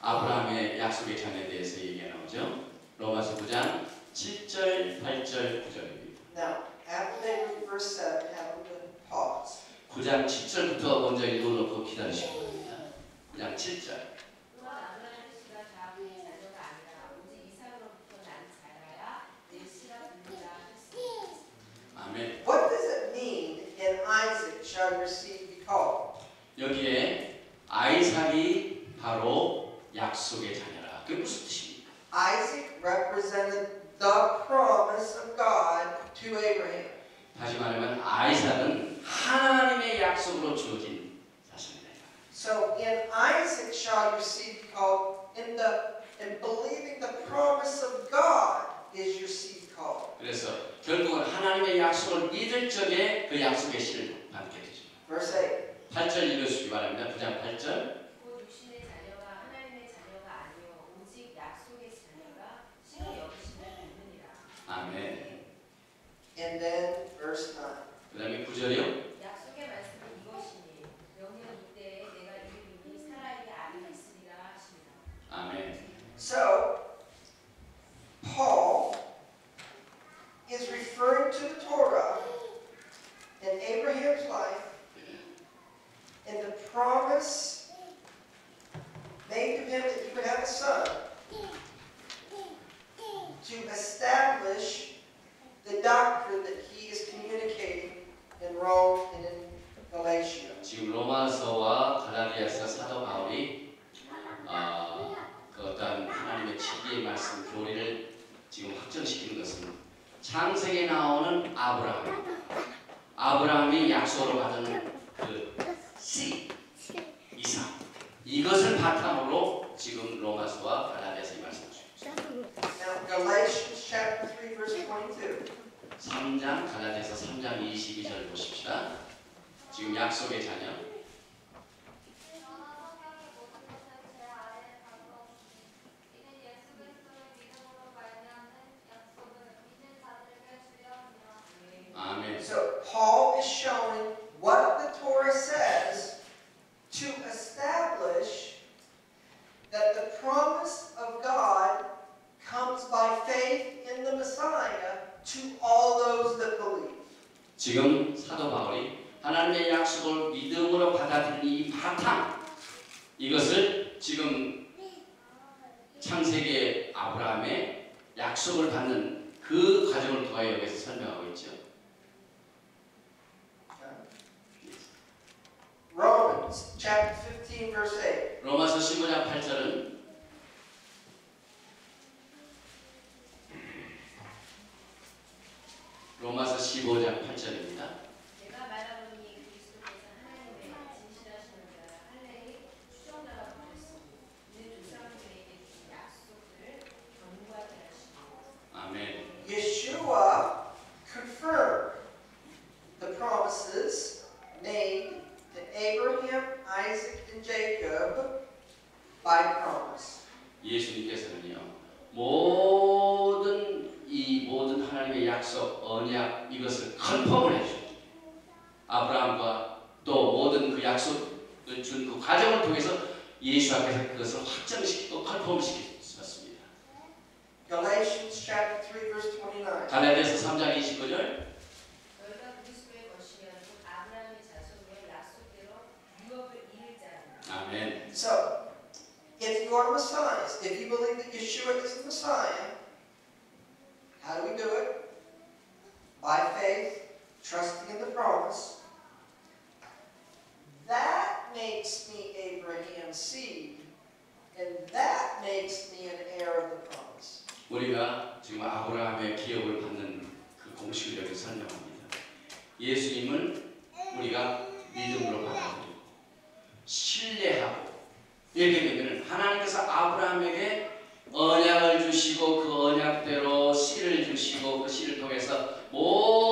아브라함의 약속의 자녀에 대해서 얘기가 나오죠. 로마서 9장 7절, 8절, 9절입니다. Now, after they read verse 7, have them pause. 9장 7절부터 먼저 읽어놓고 기다리시기 바랍니다. 9장 7절. 또한 아브라함의 씨가 자기의 자녀가 아니라 오직 이삭으로부터 난 자라야 내 씨가 됩니다 했습니다. 아멘. What does it mean, in Isaac shall your seed be called? 여기에 아이삭이 바로 약속의 자녀라. 그게 무슨 뜻입니까? Isaac represented the promise of God to Abraham. 다시 말하면 아이삭은 하나님의 약속으로 주어진 자손이다. So in Isaac shall your seed be called. In believing the promise of God is your seed called. 그래서 결국은 하나님의 약속을 믿을 적에 그 약속의 씨를 받게 되죠. Verse 8. 8절 읽어주시기 바랍니다. 9장 8절. 곧 육신의 자녀가 하나님의 자녀가 아니요 오직 약속의 자녀가 신을 여기심을 믿느니라. 아멘. And then verse 9. 그 다음에 9절이요. 약속의 말씀은 이것이니 영년 이때에 내가 이르리니 사라에게 아들이 있으리라 하시니라. 아멘. So, Paul is referring to the Torah in Abraham's life and the promise made to him that he would have a son to establish the doctrine that he is communicating in Rome and in Galatia. 지금 로마서와 갈라디아서 사도 바울이 그 어떤 하나님의 진리의 말씀 교리를 지금 확정시키는 것은 창세기에 나오는 아브라함이 약속으로 받은 그 씨, 이삭 이것을 바탕으로 지금 로마서와 갈라디아서 이 말씀을 주십니다. Now, Galatians chapter 3, verse 22. 3장 갈라디아서 3장 22절 보십시다. 지금 약속의 자녀. 그러나 성경의 모든 것은 제 아래에 가두었으니 이는 예수 그리스도의 믿음으로 말미암는 약속을 믿는 자들에게 주려 함이라. 아멘. So Paul is showing what the Torah says to establish that the promise of God comes by faith in the Messiah to all those that believe. 지금 사도 바울이 하나님의 약속을 믿음으로 받아들이는 이 바탕 이것을 지금 창세기의 아브라함의 약속을 받는 그 과정을 통하여 여기서 설명하고 있죠. Romans chapter 15, verse 8. 로마서 15장 8절은 로마서 15장 8절입니다. 내가 말하노니 그리스도께서 하나님의 진실하시는 자라 할례의 추종자가 되셨으니 이는 조상들에게 주신 약속을 견고하게 하시고. 아멘. Yeshua confirmed the promises made to Abraham, Isaac, and Jacob by promise. 예수님께서는요 모든 하나님의 약속, 언약 이것을 컨펌을 해주셨죠. 아브라함과 또 모든 그 약속을 준 그 과정을 통해서 예수 앞에서 그것을 확정시키고 컨펌시켰습니다. Galatians chapter 3, verse 29. 갈라디아서 3장 29절. 너희가 그리스도의 것이면 곧 아브라함의 자손의 약속대로 유업을 이을 자니라. 아멘. So, if you are Messiahs, if you believe that Yeshua is the Messiah, how do we do it? By faith, trusting in the promise. That makes me Abraham's seed, and that makes me an heir of the promise. 우리가 지금 아브라함의 기업을 받는 그 공식을 여기 설명합니다. 예수님은 우리가 믿음으로 받아들이고 신뢰하고 이렇게 되면 하나님께서 아브라함에게 언약을 주시고 그 언약대로 씨를 주시고 그 씨를 통해서 모든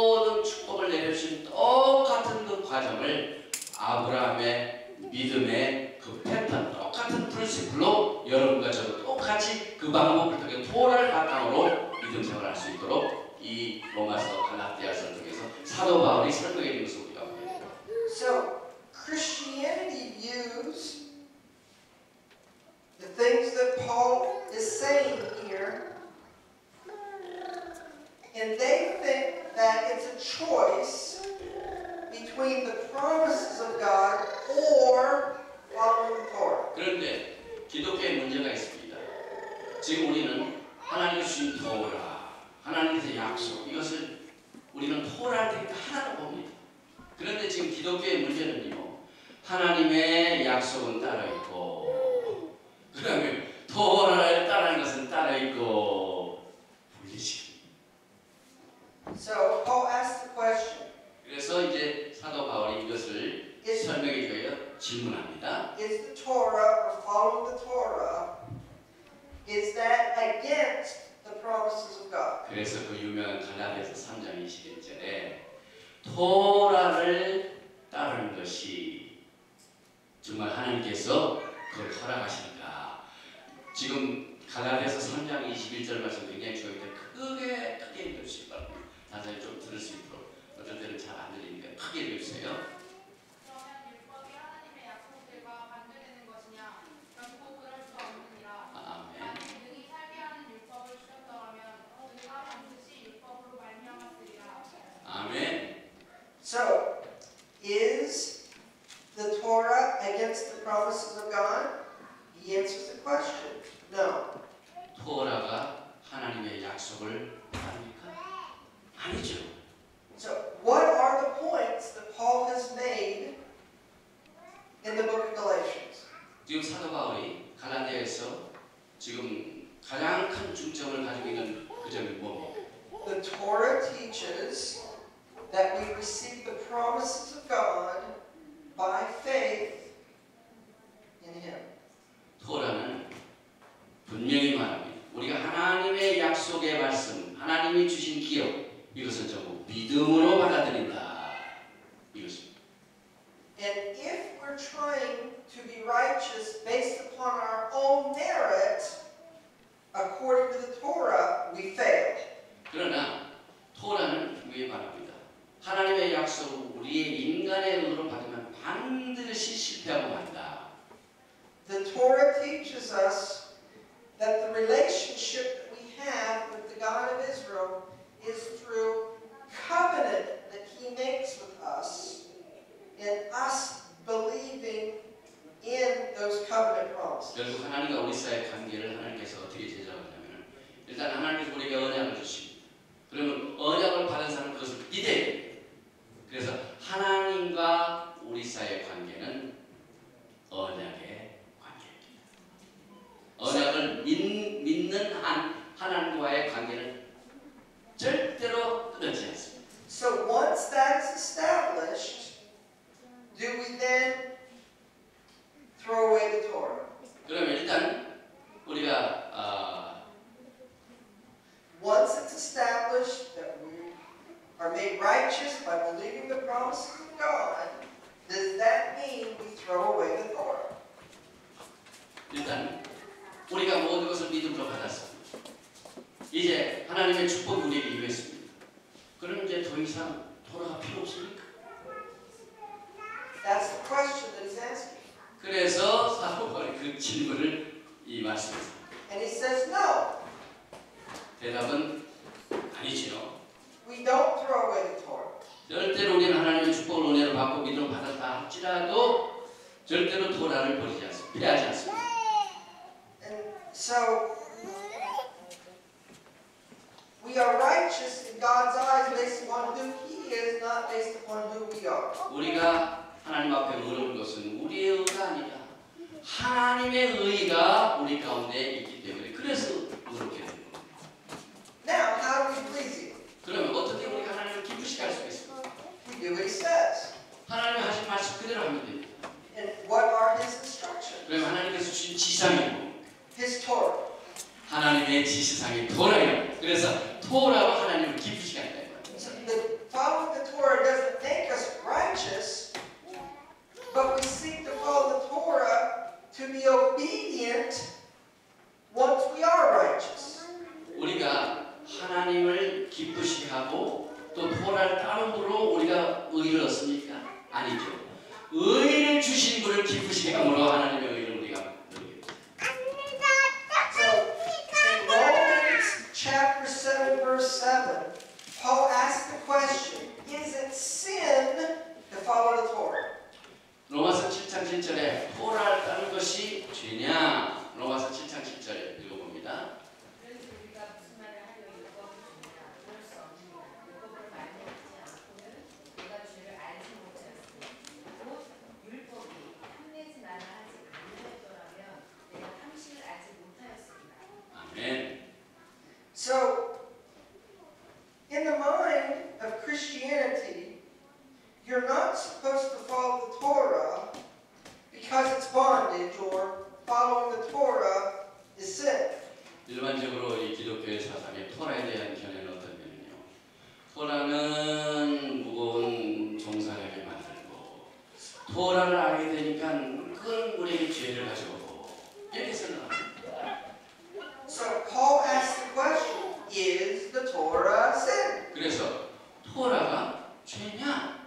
바울이 설명해 준 것을 우리가 보겠고. So Christianity views the things that Paul is saying here, and they think that it's a choice between the promises of God or following the Torah. 그런데 기독교에 문제가 있습니다. 지금 우리는 하나님이 주신 토라, 하나님께서 약속, 이것을 우리는 토라를 되게 하나로 봅니다. 그런데 지금 기독교의 문제는요, 하나님의 약속은 따로 있고, 그 다음에 토라를 따르는 것은 따로 있고, 분리시킵니다. So Paul asked the question, 그래서 이제 사도 바울이 이것을 설명해 줘야 질문합니다. is the Torah or following the Torah, is that against the promises of God? 그래서 그 유명한 갈라디아서 3장 21절에 토라를 따르는 것이 정말 하나님께서 그걸 허락하시는가? 지금 갈라디아서 3장 21절 말씀 굉장히 중요한데 크게 읽어주시기 바랍니다. 다시 좀 들을 수 있도록. 어떤 때는 잘 안 들리니까 크게 읽어주세요. 그러면 율법이 하나님의 약속들과 반대되는 것이냐? 결코 그럴 수 없느니라. 아멘. 만일 능히 살게 하는 율법을 주셨더라면 그가 반드시 율법으로 말미암았으리라. 아멘. So, is the Torah against the promises of God? He answers the question, no. 토라가 하나님의 약속을 따릅니까? 아니죠. So, what are the points that Paul has made in the book of Galatians? 지금 사도 바울이 갈라디아에서 지금 가장 큰 중점을 가지고 있는 그 점이 뭡니까? The Torah teaches that we receive the promises of God by faith in Him. 토라는 분명히 말합니다. 우리가 하나님의 약속의 말씀, 하나님이 주신 기업, 이것을 전부 믿음으로 받아들인다. 이것입니다. And if we're trying to be righteous based upon our own merit, according to the Torah, we fail. 그러나 토라는 분명히 말합니다. 하나님의 약속을 우리의 인간의 의로 받으면 반드시 실패하고 만다. The Torah teaches us that the relationship that we have with the God of Israel is through covenant that He makes with us and us believing in those covenant promises. 결국 하나님과 우리 사이의 관계를 하나님께서 어떻게 제작하냐면 일단 하나님께서 우리에게 언약을 주십니다. 그러면 언약을 받은 사람은 그것을 믿어야 됩니다. 그래서 하나님과 우리 사이의 관계는 언약의 관계입니다. 언약을 믿는 한 하나님과의 관계는 절대로 끊어지지 않습니다. So once that is established, do we then throw away the Torah? 그러면 일단 우리가 Once it's established that we are made righteous by believing the promises of God, does that mean we throw away the Torah? 일단 우리가 모든 것을 믿음으로 받았습니다. 이제 하나님의 축복이 우리에게 임했습니다. 그럼 이제 더 이상 토라가 필요 없습니까? That's the question that he's asking. 그래서 사도 바울이 그 질문을 이 말씀에서 And he says, no, 대답은 아니지요. we don't throw away the Torah. 절대로 우리는 하나님의 축복을 은혜를 받고 믿음을 받았다 할지라도 절대로 토라를 버리지 않습니다. 피하지 않습니다. And so, we are righteous in God's eyes based upon who He is, not based upon who we are. 우리가 하나님 앞에 의로운 것은 우리의 의가 아니라 하나님의 의가 우리 가운데 있기 때문에 그래서 의롭게 되는 겁니다. Now, how do we please Him? 그러면 어떻게 우리가 하나님을 기쁘시게 할 수가 있습니까? We do what He says. 하나님이 하신 말씀 그대로 하면 됩니다. And what are His instructions? 그러면 하나님께서 주신 지상이 뭡니까? His Torah. 하나님의 지시상이 토라예요. 그래서 토라로 하나님을 기쁘시게 한다. So following the Torah doesn't make us righteous, but we seek to follow the Torah to be obedient once we are righteous. 우리가 하나님을 기쁘시게 하고 또 토라를 따름으로 우리가 의를 얻습니까? 아니죠. 의를 주신 분을 기쁘시게 함으로 하나님의 의를 우리가 누리게 됩니다. So, in Romans chapter 7, verse 7, Paul asked the question, is it sin to follow the Torah? 로마서 7장 7절에 토라를 따르는 것이 죄냐? 로마서 7장 7절에 읽어봅니다. 그래서 우리가 무슨 말을 하려 율법을 줍니다. 그럴 수 없습니다. 율법으로 말미암지 않고는 내가 죄를 알지 못하였으니 곧 율법이 탐내지 말라 하지 아니하였더라면 내가 탐식을 알지 못하였습니다. 아멘. So, in the mind of Christianity, you're not supposed to follow the Torah because it's bondage or following the Torah is sin. 일반적으로 이 기독교의 사상에 토라에 대한 견해는 어떤 면이요? 토라는 무거운 종살이를 만들고 토라를 알게 되니까 큰 우리에게 죄를 가져오고 이렇게 생각합니다. So Paul asked the question, is the Torah sin? 그래서 토라가 죄냐?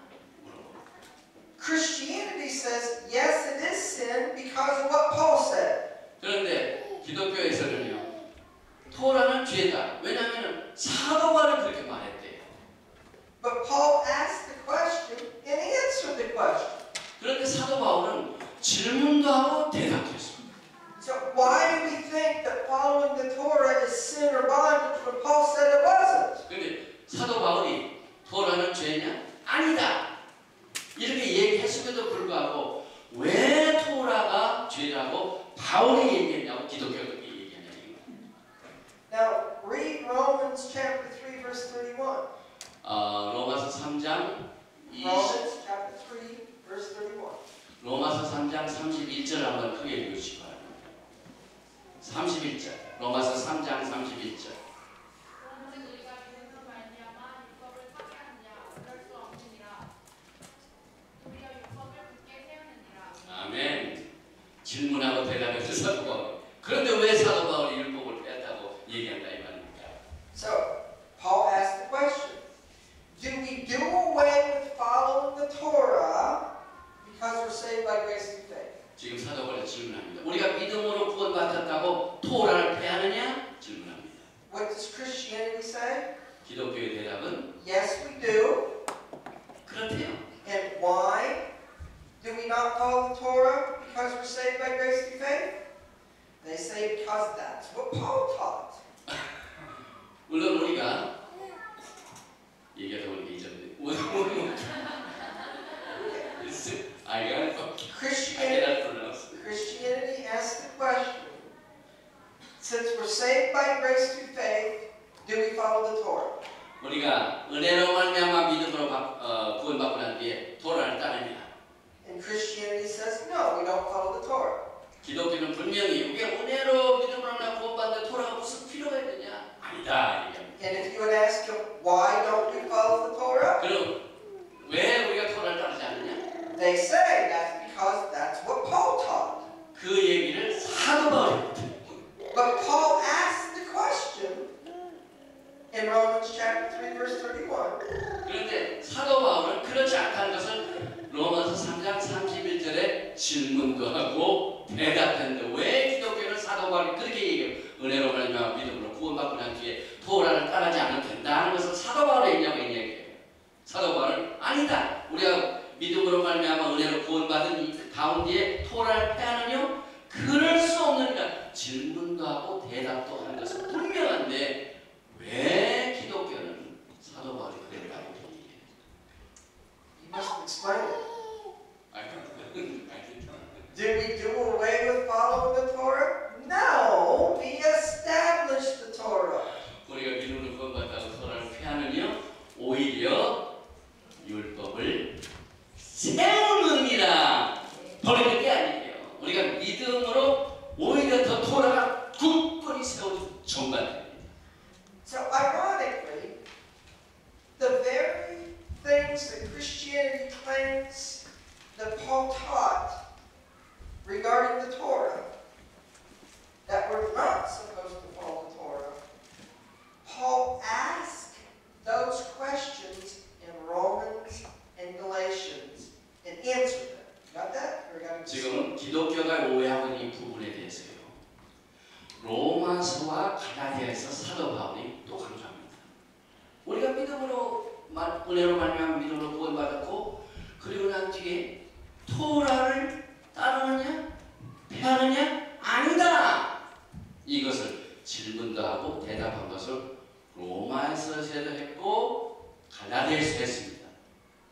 Christianity says, yes, it is sin because of what Paul said. 그런데 기독교에서는요, 토라는 죄다. 왜냐하면 사도 바울이 그렇게 말했대요. But Paul asked the question and answered the question. 그런데 사도 바울은 질문도 하고 대답도 했습니다. So why do we think that following the Torah is sin or bondage when Paul said it wasn't? 그런데 사도 바울이 토라는 죄냐? 아니다. 이렇게 얘기했음에도 불구하고 왜 토라가 죄라고 바울이 얘기했냐고 기독교가 얘기하냐는 거예요. Now read Romans chapter 3 verse 31. 로마서 3장 Romans chapter 3 verse 31. 로마서 3장 31절 한번 크게 읽으시기 바랍니다. 31절. 로마서 3장 31절. 오직 우리가 믿음으로 말미암아 율법을 파괴하느냐? 그럴 수 없느니라. 우리가 율법을 굳게 세우느니라. 아멘. 질문하고 대답해서 사도 바울. 그런데 왜 사도 바울이 율법을 뺐다고 얘기한다 이 말입니까? So Paul asked the question, do we do away with following the Torah because we're saved by grace through faith? 지금 사도 바울이 질문합니다. 우리가 믿음으로 구원받았다고 토라를 폐하느냐? 질문합니다. What does Christianity say? 기독교의 대답은 Yes, we do. 그렇대요. And why do we not follow the Torah because we're saved by grace through faith? They say because that's what Paul taught. 물론 우리가 얘기하다 보니까 잊었는데 Christianity asked the question, since we're saved by grace through faith, do we follow the Torah? 우리가 은혜로 말미암아 믿음으로 구원받고 난 뒤에 토라를 따르냐? And Christianity says, no, we don't follow the Torah. 기독교는 분명히 우리가 은혜로 믿음으로 구원받는데 토라가 무슨 필요가 있느냐? 아니다. 얘기합니다. And if you would ask them, why don't we follow the Torah? 그럼 왜 우리가 토라를 따르지 않느냐? They say that's because that's what Paul taught. 그 얘기를 사도 바울이 못해요. But Paul asked the question in Romans chapter 3 verse 31. 그런데 사도 바울은 그렇지 않다는 것을 로마서 3장 31절에 질문도 하고 대답했는데 왜 기독교는 사도 바울이 그렇게 얘기해요? 은혜로 말미암아 믿음으로 구원받고 난 뒤에 토라를 따르지 않으면 된다는 것을 사도 바울이 얘기하고 있는 얘기예요. 사도 바울은 아니다. 우리가 믿음으로 말미암아 은혜로 구원받은 이 가운데에 토라를 폐하느냐? 그럴 수 없느니까 질문도 하고 대답도 하는 것은 분명한데 왜 기독교는 사도 바울이 그랬다고 얘기해요? You must explain it. I Did we do away with following the Torah? No, we established the Torah. 우리가 믿음으로 구원받다고 토라를 폐하느냐? 오히려 율법을 세우느니라. 버리는 게 아니에요. 우리가 믿음으로 오히려 더 토라가 굳건히 세워진 정반입니다. So ironically, the very things that Christianity claims that Paul taught regarding the Torah, that we're not supposed to follow the Torah, Paul asked those questions in Romans and Galatians. 은혜로 말미암아 믿음으로 구원받았고 그리고 난 뒤에 토라를 따르느냐 폐하느냐 아니다. 이것을 질문도 하고 대답한 것을 로마에서도 했고 갈라디아에서 했습니다.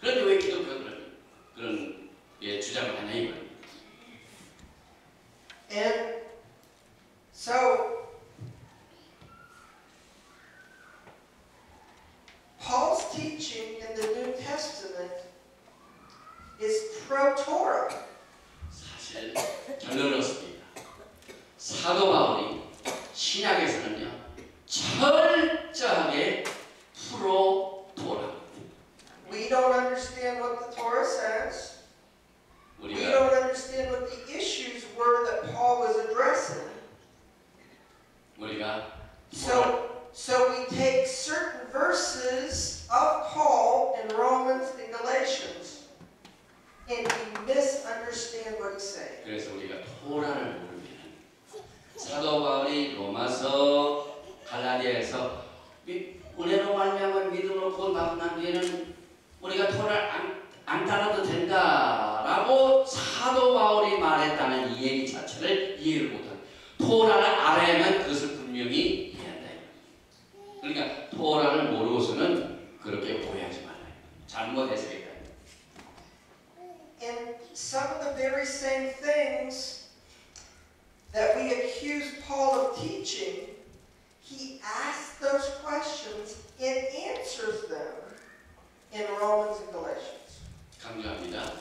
그런데 왜 기독교들은 그런 주장을 하냐 이거예요. And so Paul's teaching in the New Testament is pro-Torah. 사실 결론을 얻습니다. 사도 바울이 신약에서는요 철저하게 프로-토라. We don't understand what the Torah says. We 우리가 don't understand what the issues were that Paul was addressing. So we take certain verses of Paul in Romans and Galatians and we misunderstand what he's saying. 그래서 우리가 토라를 모르면 사도 바울이 로마서 갈라디아에서 은혜로 말미암아 믿음으로 구원받고 난 뒤에는 우리가 토라를 안 따라도 된다라고 사도 바울이 말했다는 이 얘기 자체를 이해를 못한. 토라를 알아야만 그것을 분명히 이해한다. 그러니까 토라를 모르고서는 그렇게 오해하지 말아요. 잘못 해석했다. And some of the very same things that we accuse Paul of teaching, he asks those questions and answers them in Romans and Galatians. 강조합니다.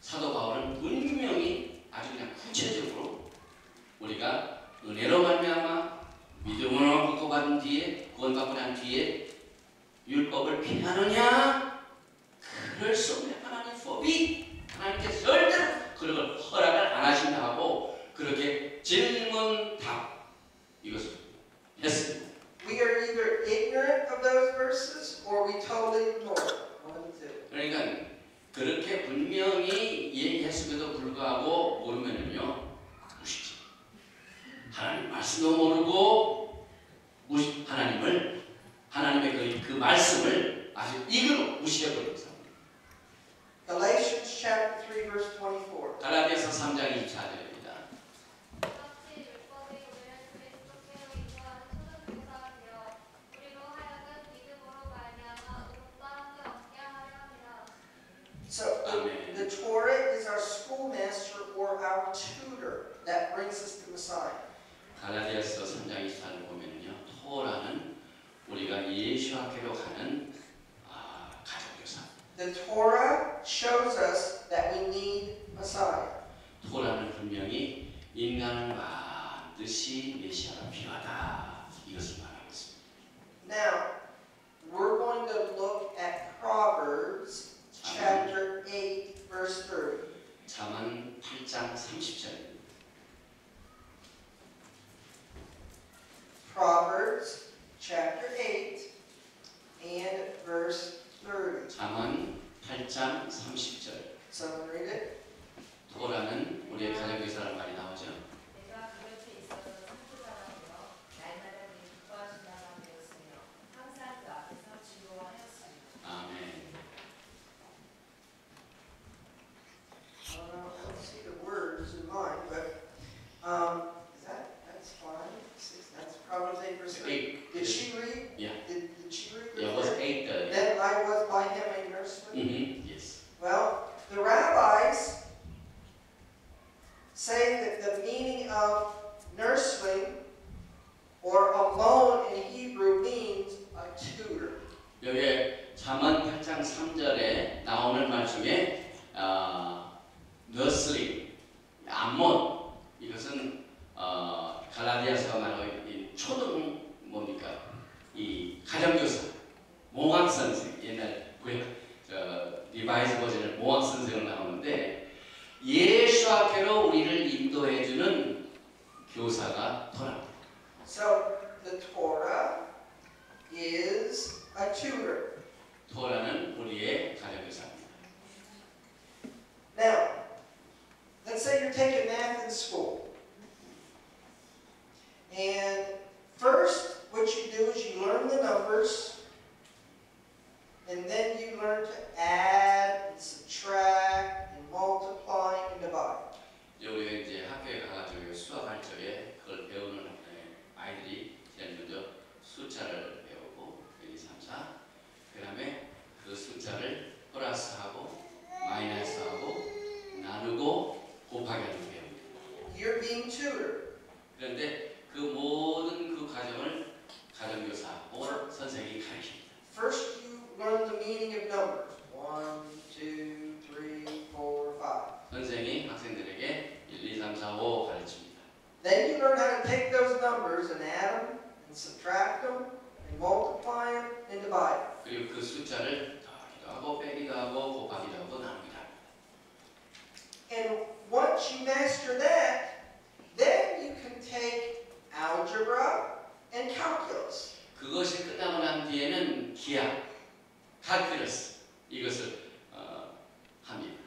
사도 바울은 분명히 아주 그냥 구체적으로 우리가 은혜로 말미암아 믿음으로 구원받은 뒤에 구원받고 난 뒤에 율법을 피하느냐? 그럴 수 없는 하나님 법이 하나님께서 절대로 그런 걸 허락을 안 하신다 하고 그렇게 질문 답 이것을 했습니다. We are either ignorant of those verses or we totally ignore them. One of the two. 그러니까 그렇게 분명히 얘기했음에도 불구하고 모르면은요 무시지. 하나님 말씀도 모르고 하나님의 그 말씀을 아주 이그로 무시해버린 사람. Galatians chapter 3 verse 24. 갈라디아서 3장 24절입니다. 이같이 율법이 우리를 그리스도께로 인도하는 초등교사가 되어 우리로 하여금 믿음으로 말미암아 의롭다 함을 얻게 하려 함이라. So Amen. the Torah is our schoolmaster or our tutor that brings us to Messiah. 갈라디아서 3장 24를 보면요, 토라는 우리가 예수학교로 가는 가정교사. The Torah shows us that we need Messiah. 토라는 분명히 인간을 반드시 메시아가 필요하다 이것을 말하고 있습니다. Now, we're going to look at Proverbs chapter 8 verse 30. 잠언 8장 30절입니다. Proverbs chapter 8 and verse 30. 잠언 8장 30절. Someone read it? 토라는 우리의 가정교사란 말이 나오죠. 내가 그 옆에 있어서 상주자가 되어 날마다 그를 기뻐하신 자가 되었으며 항상 그 앞에서 즐거워하였습니다. 아멘. I don't see the words in mine, but that's fine. That's Proverbs 8 verse 30. Did she read? Yeah. Did she read? Yeah, it was 8. Then I was by him a nursemaid. Yes. Well, the rabbis say that the meaning of nursling or amon in Hebrew means a tutor. 여기 잠언 8장 3절에 나오는 말 중에 너스링, 암몬 이것은 갈라디아서가 말하고 있는 초등 뭡니까? 이 가정교사, 모학 선생 옛날 리바이즈 버전을 모학 선생으로 나오는데 예수 학교로 우리를 인도해주는 교사가 토라. So the Torah is a tutor. 토라는 우리의 가정교사입니다. Now, let's say you're taking math in school. And first, what you do is you learn the numbers. and then you learn to add and subtract and multiply and divide. 우리가 이제 학교에 가가지고 수학할 적에 그걸 배우는 아이들이 제일 먼저 숫자를 배우고 1, 2, 3, 4. 그 다음에 그 숫자를 플러스하고 마이너스하고 나누고 곱하기 하는 거 배웁니다. You're being tutored. 그런데 그 모든 그 과정을 가정교사 혹은 선생님이 가르칩니다. First you learn the meaning of numbers. 1, 2, 3, 4, 5. 선생이 학생들에게 1, 2, 3, 4, 5 가르칩니다. Then you learn how to take those numbers and add them and subtract them and multiply them and divide them. 그리고 그 숫자를 더하기도 하고 빼기도 하고 곱하기도 하고 나누기도 합니다. And once you master that, then you can take algebra and calculus. 그것이 끝나고 난 뒤에는 기하, calculus 이것을 합니다.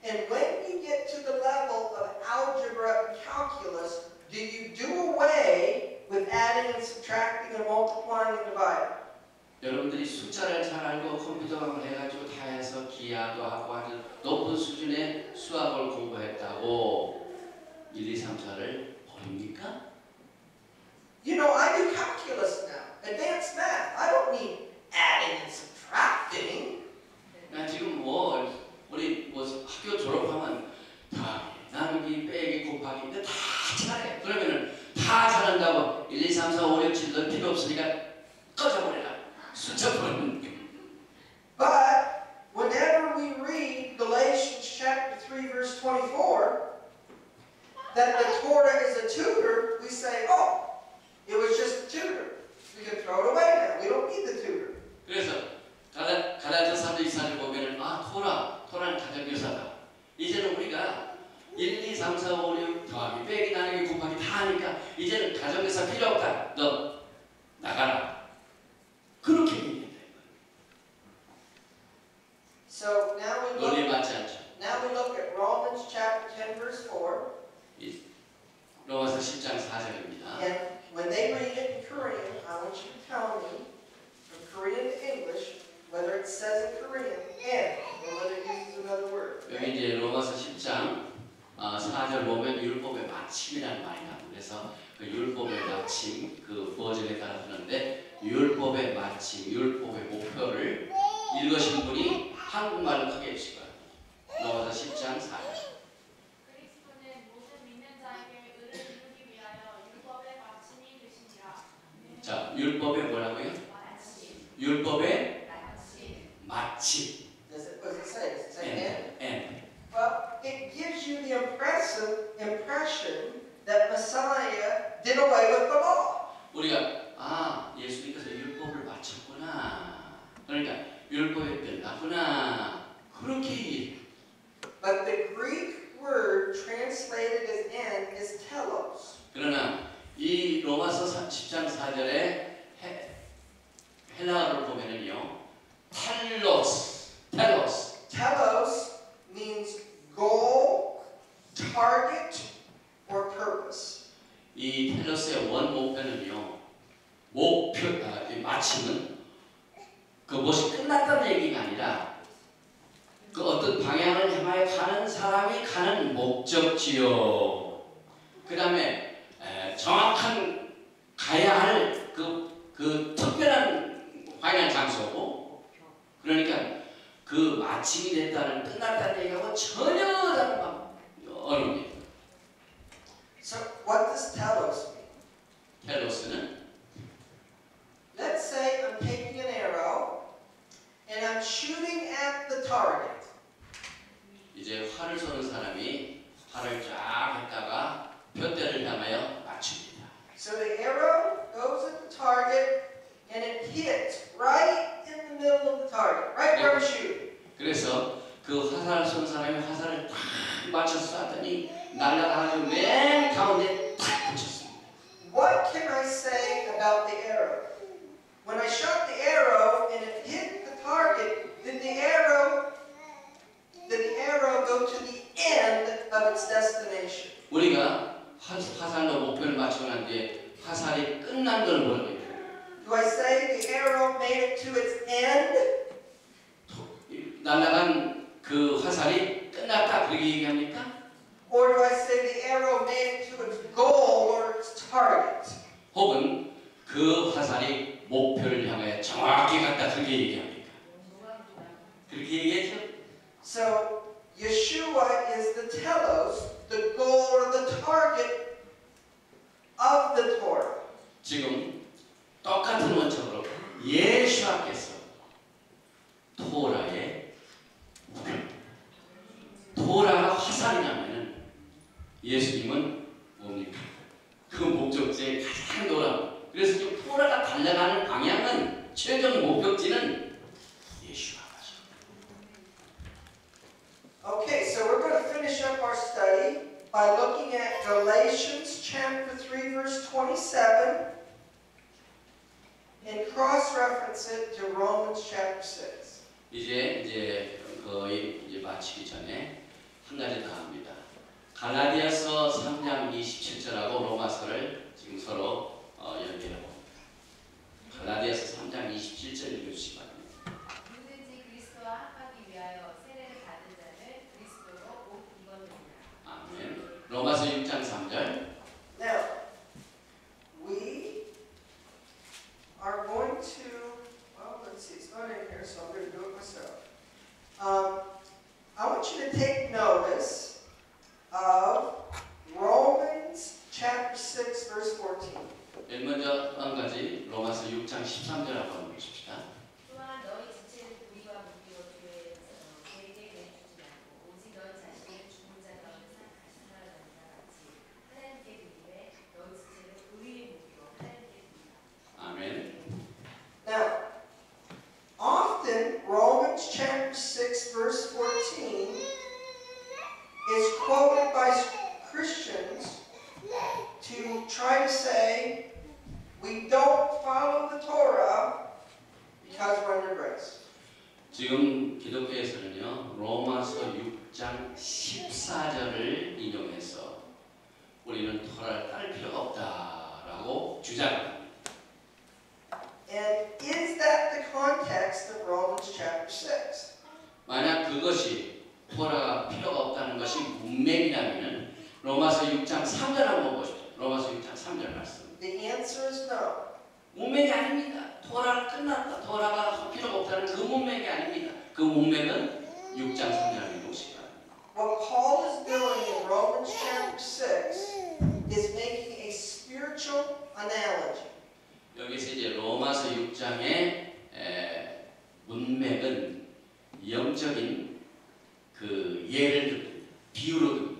And when you get to the level of algebra and calculus, do you do away with adding and subtracting and multiplying and dividing? 여러분들이 숫자를 잘 알고 컴퓨터학을 해가지고 다 해서 기하도 하고 아주 높은 수준의 수학을 공부했다고 1, 2, 3, 4를 버립니까? You know, I do calculus now, advanced math. I don't need adding and subtracting. 나 지금 우리 학교 졸업하면 더하기, 나누기, 빼기, 곱하기 이거 다 잘해. 그러면은 다 잘한다고 1, 2, 3, 4, 5, 6, 7 너 필요 없으니까 꺼져버려라. 숫자 버리는 게. But whenever we read Galatians chapter 3, verse 24, that the Torah is a tutor, we say, oh, it was just a tutor. We can throw it away now. We don't need the tutor. 그래서 갈라디아 3장 24절 보면은 토라는 가정교사다. 이제는 우리가 1, 2, 3, 4, 5, 6 더하기, 빼기, 나누기, 곱하기 다 하니까 이제는 가정교사 필요 없다. 너 나가라. 그렇게 얘기했다. So now we 논리에 look, 맞지 않죠. now we look at Romans chapter 10, verse 4. 로마서 10장 4절입니다. And when they read it in Korean, I want you to tell me, from Korean to English, whether it says in Korean and, or whether it uses another word. 여기 이제 로마서 10장 4절 보면 율법의 마침이라는 말이 나옵니다. 그래서 그 율법의 마침 그 버전에 따라 하는데 율법의 마침, 율법의 목표를 읽으신 분이 한국말로 크게 해주시기 바랍니다. 로마서 10장 4절. 그리스도는 모든 믿는 자에게 의를 이루기 위하여 율법의 마침이 되시니라. 자, 율법의 뭐라고요? 율법의 마침. What does it say? Does it say and? and. Well, it gives you the impression that Messiah did away with the law. 우리가 예수님께서 율법을 마쳤구나. 그러니까 율법이 끝났구나. 그렇게 얘기해요. But the Greek word translated as end is telos. 그러나 이 로마서 10장 4절에 헬라어를 보면은요. 텔로스. Telos means goal, target, or purpose. 이 텔로스의 원 목표는요. 이 마침은 그 무엇이 끝났다는 얘기가 아니라 그 어떤 방향을 향하여 가는 사람이 가는 목적지요. 그 다음에 정확한 가야 할 그 특별한 방향 장소고 그러니까 그 마침이 됐다는 끝났다는 얘기하고 전혀 다른 언어입니다. So what does telos mean? 텔로스는 Let's say I'm taking an arrow and I'm shooting at the target. 이제 활을 쏘는 사람이 활을 쫙 했다가 둯대를 향하여 맞춥니다. So the arrow goes at the target and it hits right in the middle of the target, right where I'm shooting. 그래서 그 화살을 쏜 사람이 화살을 딱 맞춰서 쐈더니 날아가가지고 맨 가운데 딱 붙였습니다. What can I say about the arrow? When I shot the arrow and it hit the target, did the arrow go to the end of its destination? 우리가 화살로 목표를 맞추고 난 뒤에 화살이 끝난 걸 뭐라고 해요? Do I say the arrow made it to its end? 날아간 그 화살이 끝났다 그렇게 얘기합니까? Or do I say the arrow made it to its goal or its target? 혹은 그 화살이 목표를 향해 정확히 갔다 그렇게 얘기합니까? 그렇게 얘기했죠? So Yeshua is the telos, the goal or the target of the Torah. 지금 똑같은 원칙으로 예수께서 토라의 토라가 화살이라면은 예수님은 뭡니까? 그 목적지에 가장 놀라운. 그래서 지금 토라가 달려가는 방향은 최종 목적지는 예수가 가죠. Okay, so we're going to finish up our study by looking at Galatians chapter 3 verse 27 and cross-reference it to Romans chapter 6. 이제 거의 이제 마치기 전에 한 가지 더 합니다. 갈라디아서 3장 27절하고 로마서를 지금 서로 연결해 봅니다. 갈라디아서 3장 27절 읽어주시기 바랍니다. 누구든지 그리스도와 합하기 위하여 세례를 받은 자는 그리스도로 옷 입었느니라. 아멘. 로마서 6장 3절. Now, we are going to, well, let's see, it's not in here, so I'm going to do it myself. I want you to take notice of Romans chapter 6, verse 14. 맨 먼저 한 가지 로마서 6장 13절 한번 보십시다. 또한 너희 지체를 우리와 묶이고 그에게 내주지 말고 오직 너희 자신을 죽은 자 가운데서 다시 살아나는 자 같이 하나님께 드리되 너희 지체를 의에 묶이고 하나님께 드리라. 아멘. Now, often Romans chapter 6, verse 14 is quoted by Christians to try to say, we don't follow the Torah because we're under grace. 지금 기독교에서는요 로마서 6장 14절을 인용해서 우리는 토라를 따를 필요가 없다라고 주장합니다. And is that the context of Romans chapter 6? 만약 그것이 토라가 필요가 없다는 것이 문맥이라면은 로마서 6장 3절 한번 보십시오. 로마서 6장 3절 말씀. The answer is no. 문맥이 아닙니다. 토라가 끝났다. 토라가 필요가 없다는 그 문맥이 아닙니다. 그 문맥은 6장 3절을 보시기 바랍니다. What Paul is doing in Romans chapter 6 is making a spiritual analogy. 여기서 이제 로마서 6장의 문맥은 영적인 그 예를 듭니다. 비유로 듭니다.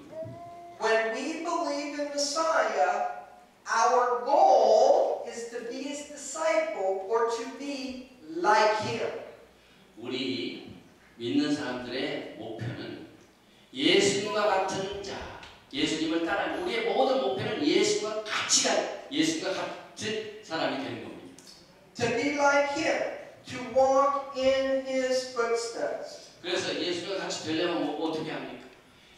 When we believe in Messiah, our goal is to be his disciple or to be like him. 우리 믿는 사람들의 목표는 예수님과 같은 자, 예수님을 따라하는 우리의 모든 목표는 예수님과 같이 가는, 예수님과 같은 사람이 되는 겁니다. To be like him, to walk in his footsteps. 그래서 예수님과 같이 되려면 어떻게 합니까?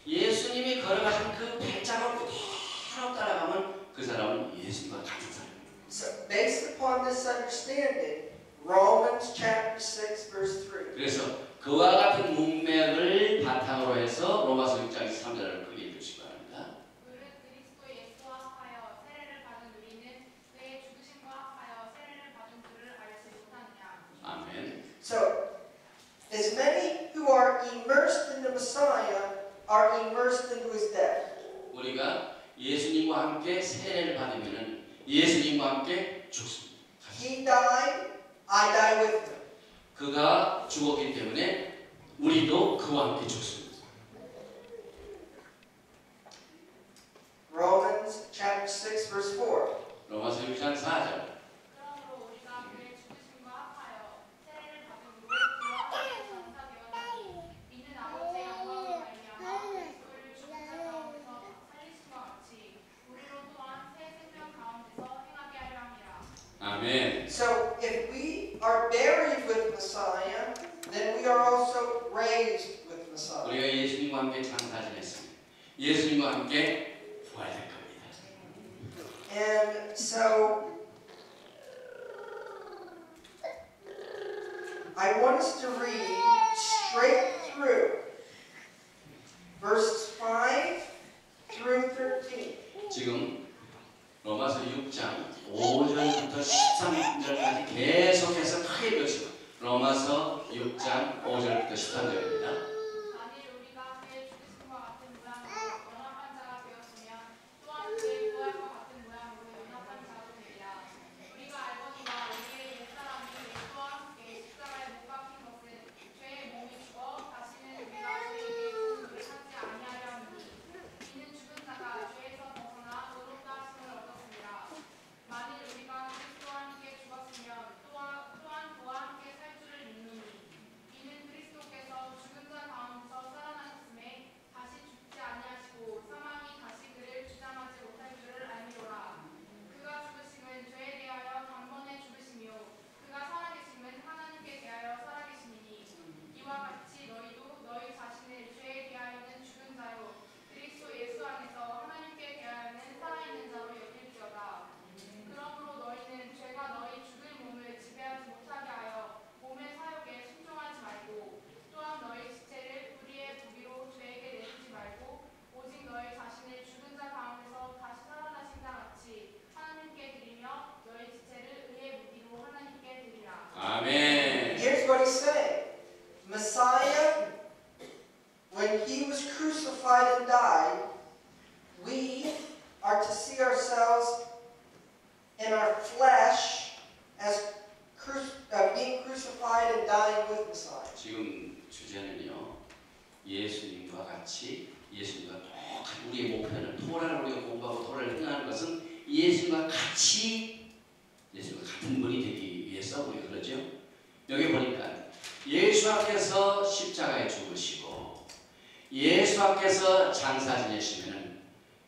예수님이 걸어가신 그 발자국을 그대로 따라가면 그 사람은 예수님과 같은 사람입니다. So based upon this understanding, Romans chapter 6 verse 3. 그래서 그와 같은 문맥을 바탕으로 해서 로마서 6장 3절을 크게 읽으시기 바랍니다. 무릇 그리스도 예수와 합하여 세례를 받은 우리는 그의 죽으심과 합하여 세례를 받은 줄을 알지 못하느냐. 아멘. So, as many who are immersed in the Messiah are immersed into his death. 우리가 예수님과 함께 세례를 받으면은 예수님과 함께 죽습니다. He died, I die with him. 그가 죽었기 때문에 우리도 그와 함께 죽습니다. Romans chapter 6 verse 4. 로마서 6장 4절. 그러므로 우리가 그의 죽으심과 합하여 세례를 받은 후로 그와 함께 전사되었으니 이는 아버지의 영광으로 말미암아 그리스도를 죽은 자 가운데서 살리심과 같이 우리로 또한 새 생명 가운데서 행하게 하려 함이라. 아멘. So, if we are buried with Messiah, then we are also raised with Messiah. 우리가 예수님과 함께 장사 지냈습니다. 예수님과 함께 부활될 겁니다. And so, I want us to read straight 6장 5절부터 13절입니다. 만일 우리가 그의 죽으심과 같은 모양으로 연합한 자가 되었으면 또한 그의 부활과 같은 모양으로 연합한 자도 되리라. 우리가 알거니와 우리의 옛사람이 예수와 함께 십자가에 못 박힌 것은 죄의 몸이 죽어 다시는 우리가 죄에게 종을 하지 아니하려 함이니 이는 죽은 자가 죄에서 벗어나 의롭다 하심을 얻었습니다. 만일 우리가 그리스도와 함께 죽었으면 또한 그와 함께 살 줄을 믿노니 이는 그리스도께서 죽은 자 가운데서 살아나셨음에 다시 죽지 아니하시고 사망이 다시 그를 주장하지 못할 줄을 알미로라. 그가 죽으심은 죄에 대하여 단번에 죽으시며 그가 살아계심은 하나님께 대하여 살아계심이니 이와 같이 너희도 너희 자신을 죄에 대하여는 죽은 자요 그리스도 예수 안에서 하나님께 대하여는 살아있는 자로 여길지어다. 그러므로 너희는 죄가 너희 죽을 몸을 지배하지 못하게 하여 몸의 사욕에 순종하지 말고 또한 너희 지체를 불의의 부비로 죄에게 내주지 말고 오직 너희 자신을 죽은 자 가운데서 다시 살아나신 자 같이 하나님께 드리며 너희 지체를 의의 무기로 하나님께 드리라. 아멘. Here's what he's saying. Messiah, when he was crucified and died, we are to see ourselves in our flesh as being crucified and dying with Messiah. 지금 주제는요. 예수님과 같이 예수님과 똑같은 우리의 목표는 토라를 우리가 공부하고 토라를 행하는 것은 예수님과 같이 예수님과 같은 분이 되기 위해서 우리가 그러죠. 여기 보니까 예수님께서 십자가에 죽으시고 예수님께서 장사 지내시면은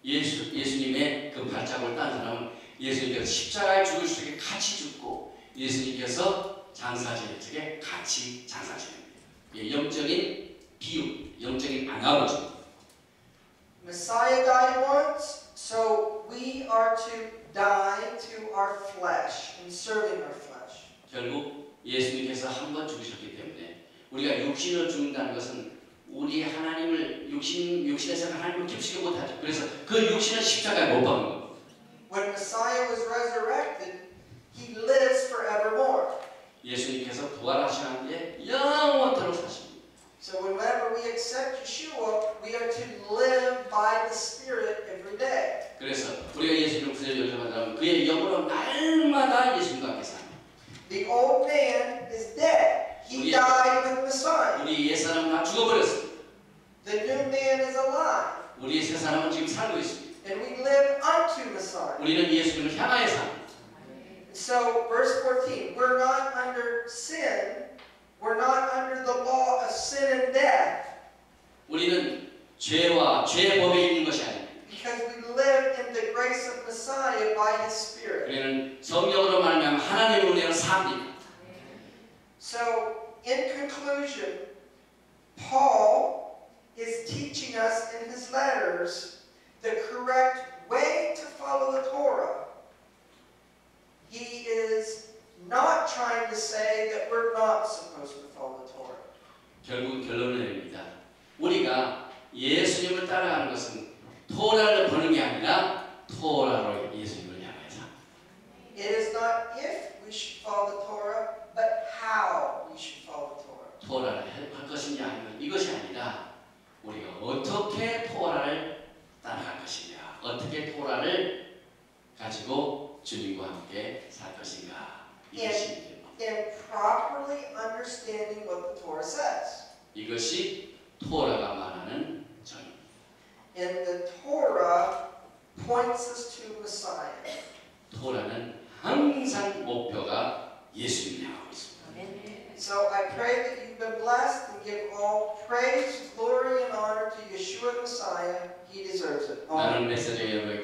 예수님의 그 발자국을 딴 사람은 예수님께서 십자가에 죽으실 때 같이 죽고 예수님께서 장사 지낼 때 같이 장사 지냅니다. 예, 영적인 비유, 영적인 아나로지. Messiah died once, so we are to die to our flesh in serving our flesh. 결국 예수님께서 한 번 죽으셨기 때문에 우리가 육신으로 죽는다는 것은 우리 하나님을 육신에서 하나님을 기쁘시게 못하죠. 그래서 그 육신은 십자가에 못 박는 겁니다. When Messiah was resurrected, he lives forevermore. 예수님께서 부활하시는데 영원토록 사십니다. So whenever we accept Yeshua, we are to live by the Spirit every day. 그래서 우리가 예수님을 구세주로 영접한다면 그의 영으로 날마다 예수님과 함께 삽니다. The old man is dead. He died with Messiah. 우리 옛사람은 다 죽어버렸습니다. The new man is alive. 우리 새 사람은 지금 살고 있습니다. And we live unto Messiah. 우리는 예수님을 향하여 삽니다. So, verse 14, we're not under sin. We're not under the law of sin and death. 우리는 죄와 죄의 법에 있는 것이 아닙니다. Because we live in the grace of Messiah by His Spirit. 우리는 성령으로 말미암아 하나님의 은혜로 삽니다. So, in conclusion, Paul is teaching us in his letters the correct way to follow the Torah. He is not trying to say that we're not supposed to follow the Torah. 결국 결론을 내립니다. 우리가 예수님을 따라가는 것은 토라를 보는 게 아니라 토라로 예수님을 향하여 삽니다. It is not if we should follow the Torah, but how we should follow the Torah. 토라를 할 것이냐 아니면 이것이 아니라 우리가 어떻게 토라를 따라갈 것이냐, 어떻게 토라를 가지고 주님과 함께 살 것인가, 이것이 문제입니다. In properly understanding what the Torah says. 이것이 토라가 말하는 정입니다. And the Torah points us to Messiah. 토라는 항상 목표가 예수님을 향하고 있습니다. So I pray that you've been blessed and give all praise, glory, and honor to Yeshua Messiah. He deserves it. Amen. 나는 메시지에 여러분에게